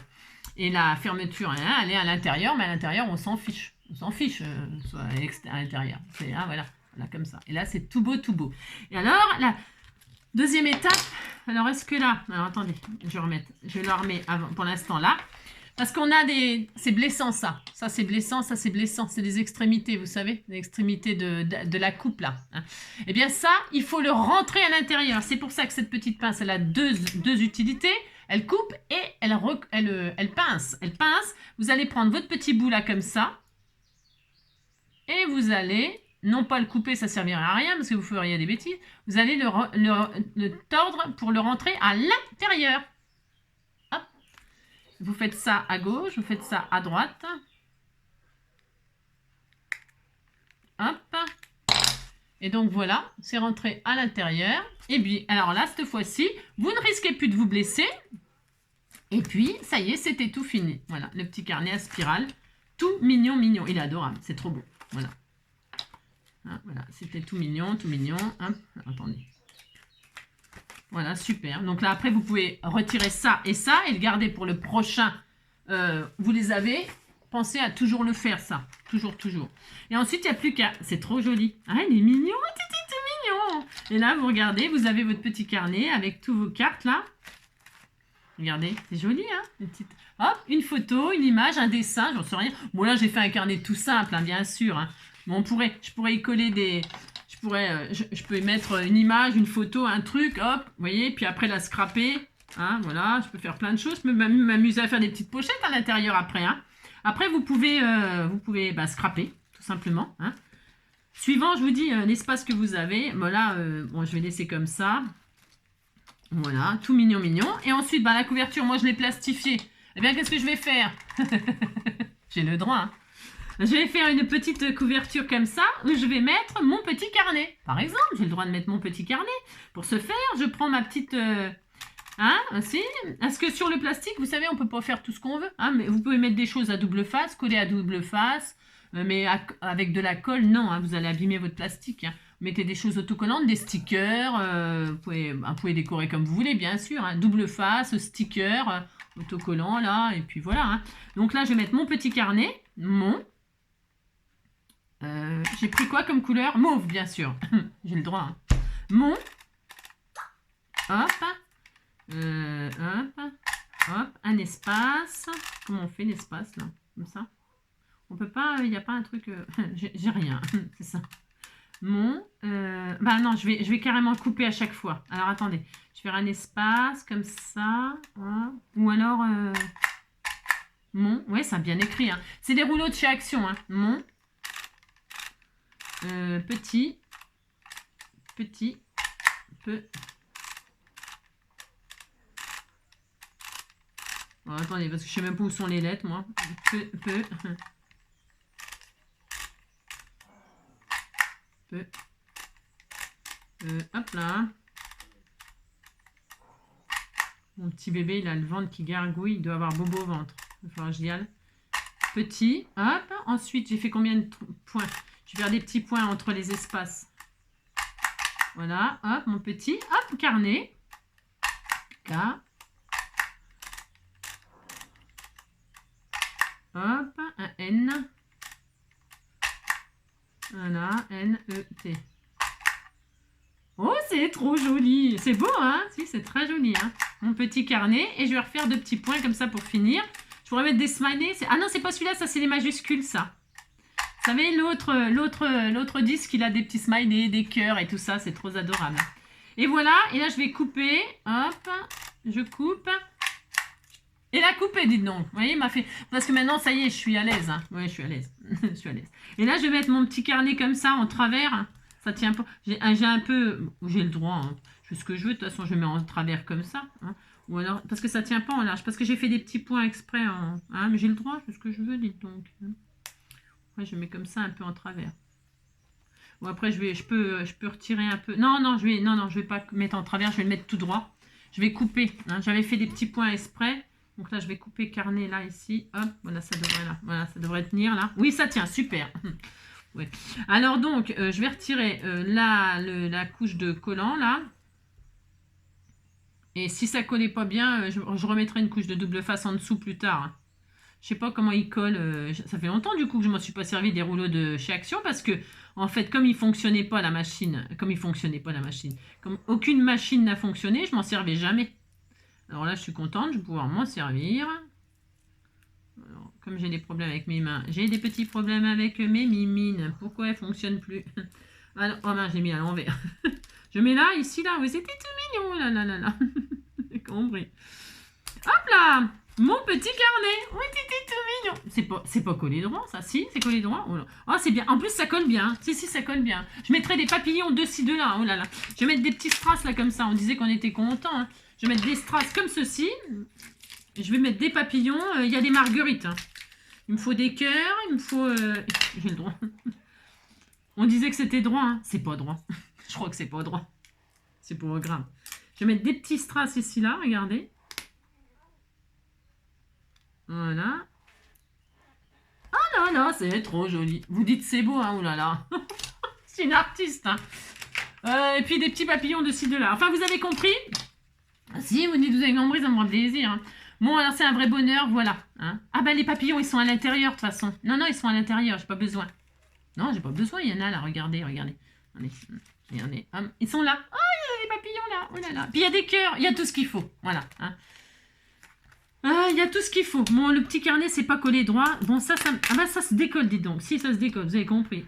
Et la fermeture, hein, elle est à l'intérieur, mais à l'intérieur on s'en fiche. On s'en fiche, soit à l'intérieur. Hein, voilà, comme ça. Et là c'est tout beau, tout beau. Et alors, là... Deuxième étape, alors est-ce que là, alors attendez, je le remets avant, pour l'instant là, parce qu'on a c'est blessant ça c'est blessant, ça c'est blessant, c'est des extrémités, vous savez, les extrémités de la coupe là. Hein. Eh bien ça, il faut le rentrer à l'intérieur, c'est pour ça que cette petite pince, elle a deux utilités, elle coupe et elle pince, vous allez prendre votre petit bout là comme ça, et vous allez... Non pas le couper, ça servirait à rien parce que vous feriez des bêtises. Vous allez le tordre pour le rentrer à l'intérieur. Hop. Vous faites ça à gauche, vous faites ça à droite. Hop. Et donc voilà, c'est rentré à l'intérieur. Et puis, alors là, cette fois-ci, vous ne risquez plus de vous blesser. Et puis, ça y est, c'était tout fini. Voilà, le petit carnet à spirale. Tout mignon, mignon. Il est adorable, c'est trop beau. Voilà. Hein, voilà, c'était tout mignon, tout mignon. Hop, attendez. Voilà, super. Donc là, après, vous pouvez retirer ça et le garder pour le prochain. Vous les avez. Pensez à toujours le faire, ça. Toujours, toujours. Et ensuite, il n'y a plus qu'à... C'est trop joli. Ah, il est mignon. Tout mignon. Et là, vous regardez, vous avez votre petit carnet avec toutes vos cartes, là. Regardez, c'est joli, hein, une petite... Hop, une photo, une image, un dessin, j'en sais rien. Bon, là, j'ai fait un carnet tout simple, hein, bien sûr, hein. Bon, je pourrais y coller des... Je peux y mettre une image, une photo, un truc, hop, vous voyez, puis après la scraper, hein, voilà, je peux faire plein de choses, je peux m'amuser à faire des petites pochettes à l'intérieur après, hein. Après, vous pouvez scraper, tout simplement, hein. Suivant, je vous dis, l'espace que vous avez, voilà, bon, je vais laisser comme ça, voilà, tout mignon, mignon, et ensuite, la couverture, moi, je l'ai plastifiée, eh bien, qu'est-ce que je vais faire? J'ai le droit, hein. Je vais faire une petite couverture comme ça, où je vais mettre mon petit carnet. Par exemple, j'ai le droit de mettre mon petit carnet. Pour ce faire, je prends ma petite... ainsi. Parce que sur le plastique, vous savez, on ne peut pas faire tout ce qu'on veut. Hein, mais vous pouvez mettre des choses à double face, coller à double face. Mais avec de la colle, non, hein, vous allez abîmer votre plastique. Hein. Mettez des choses autocollantes, des stickers. Vous pouvez décorer comme vous voulez, bien sûr. Hein, double face, sticker, autocollant, là. Et puis voilà. Hein. Donc là, je vais mettre mon petit carnet. J'ai pris quoi comme couleur? Mauve, bien sûr. J'ai le droit. Hein. Hop. Hop. Un espace. Comment on fait l'espace, là? Comme ça. On peut pas... Il n'y a pas un truc... J'ai rien. C'est ça. Bah non, je vais carrément couper à chaque fois. Alors attendez, je vais faire un espace comme ça. Hein. Ou alors mon. Ouais, c'est bien écrit. Hein. C'est des rouleaux de chez Action. Hein. Mon. Petit. Petit. Peu. Oh, attendez, parce que je sais même pas où sont les lettres, moi. Peu. Peu. Peu. Hop là. Mon petit bébé, il a le ventre qui gargouille. Il doit avoir bobo au ventre. Il va falloir que je y aille. Petit. Hop. Ensuite, j'ai fait combien de points? Je vais faire des petits points entre les espaces. Voilà. Hop, mon petit. Hop, carnet. K. Hop, un N. Voilà, N-E-T. Oh, c'est trop joli. C'est beau, hein? Si, c'est très joli, hein? Mon petit carnet. Et je vais refaire 2 petits points comme ça pour finir. Je pourrais mettre des smileys. Ah non, c'est pas celui-là, ça, c'est les majuscules, ça. Vous savez, l'autre disque, il a des petits smileys, des cœurs et tout ça. C'est trop adorable. Et voilà. Et là, je vais couper. Hop. Je coupe. Et la couper, dites donc. Vous voyez, il m'a fait... Parce que maintenant, ça y est, je suis à l'aise. Hein. Oui, je suis à l'aise. Je suis à l'aise. Et là, je vais mettre mon petit carnet comme ça, en travers. Ça tient pas. J'ai un peu... J'ai le droit. Hein. Je fais ce que je veux. De toute façon, je mets en travers comme ça. Hein. Ou alors... Parce que ça tient pas en large. Parce que j'ai fait des petits points exprès. En... Hein, mais j'ai le droit. Je fais ce que je veux, dites donc. Ouais, je mets comme ça, un peu en travers. Bon, après, je peux retirer un peu. Non, je vais pas mettre en travers. Je vais le mettre tout droit. Je vais couper. Hein. J'avais fait des petits points exprès. Donc là, je vais couper carnet là, ici. Hop, voilà, ça devrait là. Voilà, ça devrait tenir là. Oui, ça tient, super. Ouais. Alors donc, je vais retirer la couche de collant là. Et si ça collait pas bien, je remettrai une couche de double face en dessous plus tard. Hein. Je sais pas comment il colle. Ça fait longtemps du coup que je ne m'en suis pas servi des rouleaux de chez Action parce que en fait, comme il fonctionnait pas la machine, comme aucune machine n'a fonctionné, je m'en servais jamais. Alors là, je suis contente, je vais pouvoir m'en servir. Alors, comme j'ai des problèmes avec mes mains, j'ai des petits problèmes avec mes mimines. Pourquoi elles ne fonctionnent plus? Alors, oh mince, j'ai mis à l'envers. Je mets là, ici, là. Oui, c'était tout mignon. Là, là, là, là. J'ai compris. Hop là! Mon petit carnet. Oui, c'était tout mignon. C'est pas collé droit, ça. Si, c'est collé droit. Oh, oh c'est bien. En plus, ça colle bien. Si, ça colle bien. Je mettrai des papillons de-ci, de là. Oh là là. Je vais mettre des petits strass là, comme ça. On disait qu'on était content. Hein. Je vais mettre des strass comme ceci. Je vais mettre des papillons. Il y a des marguerites. Hein. Il me faut des cœurs. Il me faut... J'ai le droit. On disait que c'était droit. Hein. C'est pas droit. Je crois que c'est pas droit. C'est pas grave. Je vais mettre des petits strass ici, là. Regardez. Voilà. Ah là, c'est trop joli. Vous dites c'est beau, hein. Oh là là. C'est une artiste. Hein. Et puis des petits papillons de ci, de là. Enfin, vous avez compris? Si, vous dites, vous avez compris, ça me rend plaisir. Hein. Bon, alors c'est un vrai bonheur, voilà. Hein. Ah ben les papillons, ils sont à l'intérieur de toute façon. Non, ils sont à l'intérieur, j'ai pas besoin. Non, j'ai pas besoin, il y en a là, regardez. Regardez. Ils sont là. Oh, il y a des papillons là. Oh là là. Puis il y a des cœurs, il y a tout ce qu'il faut. Voilà. Hein. Ah, il y a tout ce qu'il faut. Bon, le petit carnet, c'est pas collé droit. Bon, ça se décolle, dites donc. Si, ça se décolle, vous avez compris.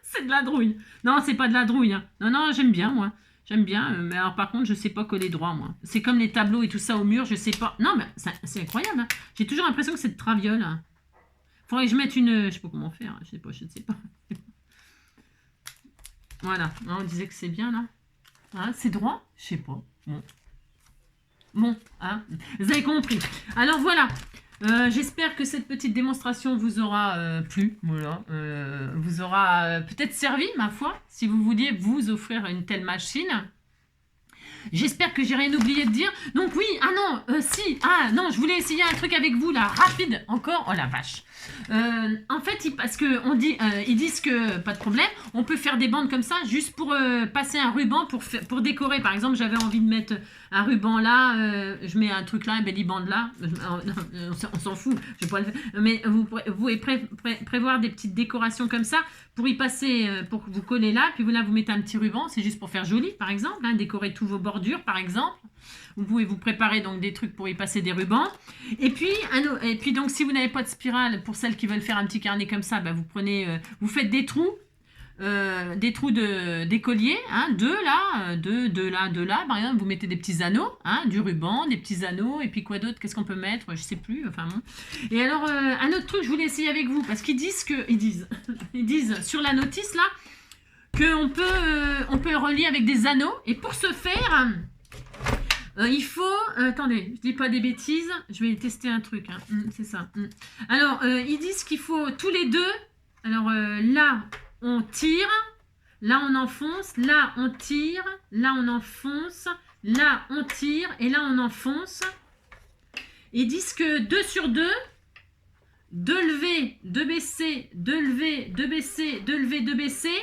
C'est de la drouille. Non, c'est pas de la drouille. Hein. Non, j'aime bien, moi. J'aime bien, mais alors par contre, je sais pas coller droit, moi. C'est comme les tableaux et tout ça au mur, je sais pas. Non, mais c'est incroyable. Hein. J'ai toujours l'impression que c'est de traviole. Hein. Faudrait que je mette une... Je sais pas comment faire. Hein. Je sais pas. Voilà. On disait que c'est bien, là. Hein, c'est droit? Je sais pas. Bon, hein. Vous avez compris. Alors, voilà. J'espère que cette petite démonstration vous aura plu, voilà, vous aura peut-être servi, ma foi, si vous vouliez vous offrir une telle machine. J'espère que j'ai rien oublié de dire. Donc oui, je voulais essayer un truc avec vous là, rapide, encore, oh la vache. En fait, parce que ils disent que pas de problème, on peut faire des bandes comme ça, juste pour passer un ruban pour décorer. Par exemple, j'avais envie de mettre un ruban là, je mets un truc là, un bellyband là. On s'en fout, je vais pas le faire. Mais vous pouvez prévoir des petites décorations comme ça pour y passer, pour vous coller là. Puis là, vous mettez un petit ruban, c'est juste pour faire joli, par exemple, hein, décorer tous vos bordures, par exemple. Vous pouvez vous préparer donc des trucs pour y passer des rubans. Et puis donc si vous n'avez pas de spirale, pour celles qui veulent faire un petit carnet comme ça, vous faites des trous des trous d'écolier, hein, deux là, deux là, par exemple, vous mettez des petits anneaux, hein, du ruban, des petits anneaux, et puis quoi d'autre, qu'est-ce qu'on peut mettre, je sais plus, enfin bon. Et alors, un autre truc, je voulais essayer avec vous, parce qu'ils disent ils disent sur la notice là, qu'on peut, on peut relier avec des anneaux, et pour ce faire, il faut, attendez, je dis pas des bêtises, je vais tester un truc, hein, c'est ça. Alors, ils disent qu'il faut tous les deux, alors là, on tire, là on enfonce, là on tire, là on enfonce, là on tire et là on enfonce. Ils disent que 2 sur 2, 2 lever, 2 baisser, 2 lever, 2 baisser, 2 lever, 2 baisser,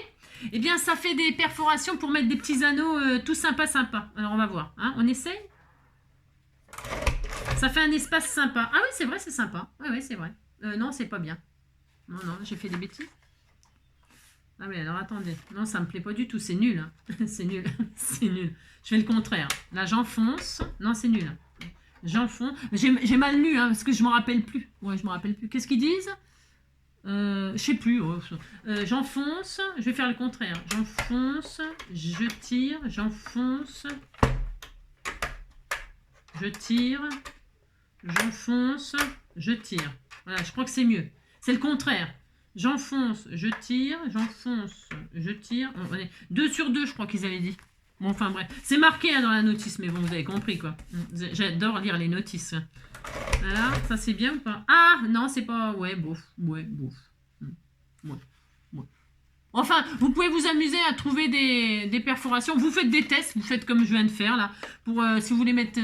eh bien ça fait des perforations pour mettre des petits anneaux tout sympa. Alors on va voir, hein, on essaye. Ça fait un espace sympa. Ah oui, c'est vrai, c'est sympa. Oui, c'est vrai. Non, c'est pas bien. Non, j'ai fait des bêtises. Ah mais alors attendez, non ça me plaît pas du tout, c'est nul, hein. C'est nul, c'est nul. Je fais le contraire. Là j'enfonce, non c'est nul. J'enfonce, j'ai mal lu hein, parce que je me rappelle plus. Ouais, je me rappelle plus. Qu'est-ce qu'ils disent? Je sais plus. J'enfonce, je vais faire le contraire. J'enfonce, je tire, j'enfonce, je tire, j'enfonce, je tire. Voilà, je crois que c'est mieux. C'est le contraire. J'enfonce, je tire, j'enfonce, je tire. 2 sur 2, je crois qu'ils avaient dit. Bon, enfin bref. C'est marqué hein, dans la notice, mais bon, vous avez compris quoi. J'adore lire les notices. Voilà, ça c'est bien ou pas? Ah, non, c'est pas... Ouais, bof. Ouais. Enfin, vous pouvez vous amuser à trouver des perforations. Vous faites des tests, vous faites comme je viens de faire là. Pour si vous voulez mettre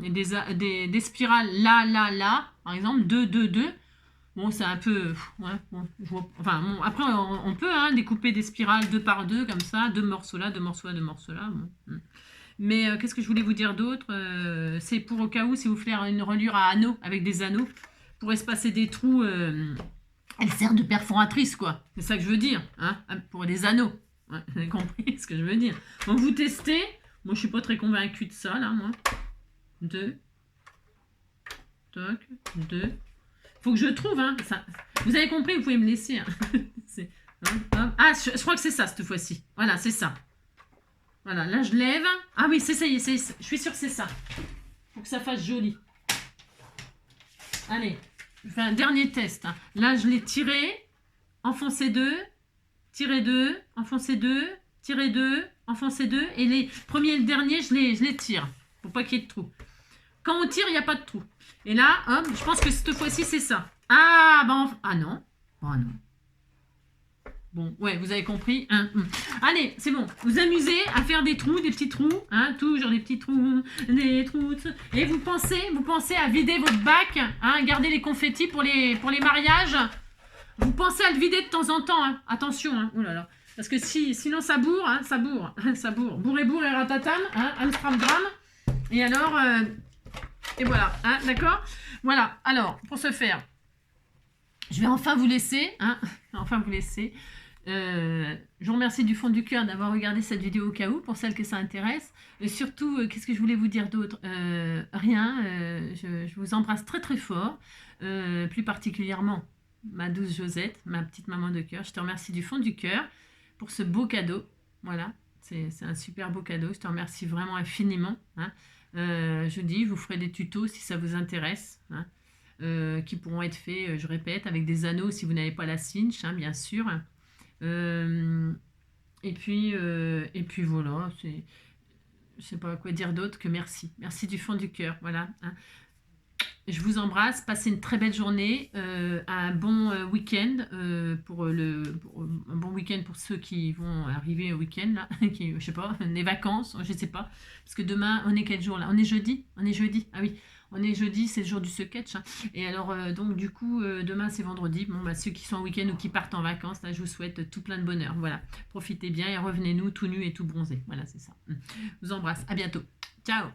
des spirales là, par exemple, 2. Bon, c'est un peu... Ouais, bon, enfin, bon, après, on peut hein, découper des spirales 2 par 2, comme ça. 2 morceaux là, 2 morceaux là, 2 morceaux là. Bon. Mais qu'est-ce que je voulais vous dire d'autre? C'est pour au cas où, si vous faites une reliure à anneaux, avec des anneaux, pour espacer des trous, elle sert de perforatrice, quoi. C'est ça que je veux dire, hein, pour les anneaux. Ouais, vous avez compris ce que je veux dire. Donc, vous testez. Moi, je suis pas très convaincue de ça, là, moi. 2. Toc, 2. Faut que je trouve, hein. Ça. Vous avez compris, vous pouvez me laisser. Hein. Ah, je crois que c'est ça, cette fois-ci. Voilà, c'est ça. Voilà, là, je lève. Ah oui, c'est ça, je suis sûre que c'est ça. Faut que ça fasse joli. Allez, je fais un dernier test. Hein. Là, je l'ai tiré, enfoncé 2, tiré 2, enfoncé 2, tiré 2, enfoncé 2. Et les premiers et le dernier, je les tire. Pour pas qu'il y ait de trou. Quand on tire, il n'y a pas de trou. Et là, hop, je pense que cette fois-ci, c'est ça. Ah, ben, ah non. Oh non. Bon, ouais, vous avez compris. Hein. Allez, c'est bon. Vous amusez à faire des trous, des petits trous. Hein, toujours des petits trous, des trous. Et vous pensez à vider votre bac. Hein, garder les confettis pour les mariages. Vous pensez à le vider de temps en temps. Hein. Attention. Hein. Oh là là. Parce que sinon, ça bourre. Hein, ça bourre. Ça bourre. Bourre et ratatam. Hein, Amstramgram. Et alors... et voilà, hein, d'accord? Voilà, alors, pour ce faire, je vais enfin vous laisser, hein, je vous remercie du fond du cœur d'avoir regardé cette vidéo au cas où, pour celles que ça intéresse. Et surtout, qu'est-ce que je voulais vous dire d'autre? Rien, je vous embrasse très très fort, plus particulièrement ma douce Josette, ma petite maman de cœur. Je te remercie du fond du cœur pour ce beau cadeau. Voilà, c'est un super beau cadeau, je te remercie vraiment infiniment, hein. Je dis, je vous ferai des tutos si ça vous intéresse, hein, qui pourront être faits, je répète, avec des anneaux si vous n'avez pas la cinch, hein, bien sûr. Et puis voilà, je sais pas quoi dire d'autre que merci. Merci du fond du cœur, voilà. Hein. Je vous embrasse, passez une très belle journée, un bon week-end, un bon week-end pour ceux qui vont arriver au week-end, là, qui, je sais pas, les vacances, je sais pas, parce que demain, on est quel jour là? On est jeudi, ah oui, on est jeudi, c'est le jour du sketch, hein. Et alors, donc du coup, demain c'est vendredi, bon, bah, ceux qui sont en week-end ou qui partent en vacances, là, je vous souhaite tout plein de bonheur, voilà, profitez bien et revenez-nous tout nus et tout bronzés, voilà, c'est ça. Je vous embrasse, à bientôt, ciao.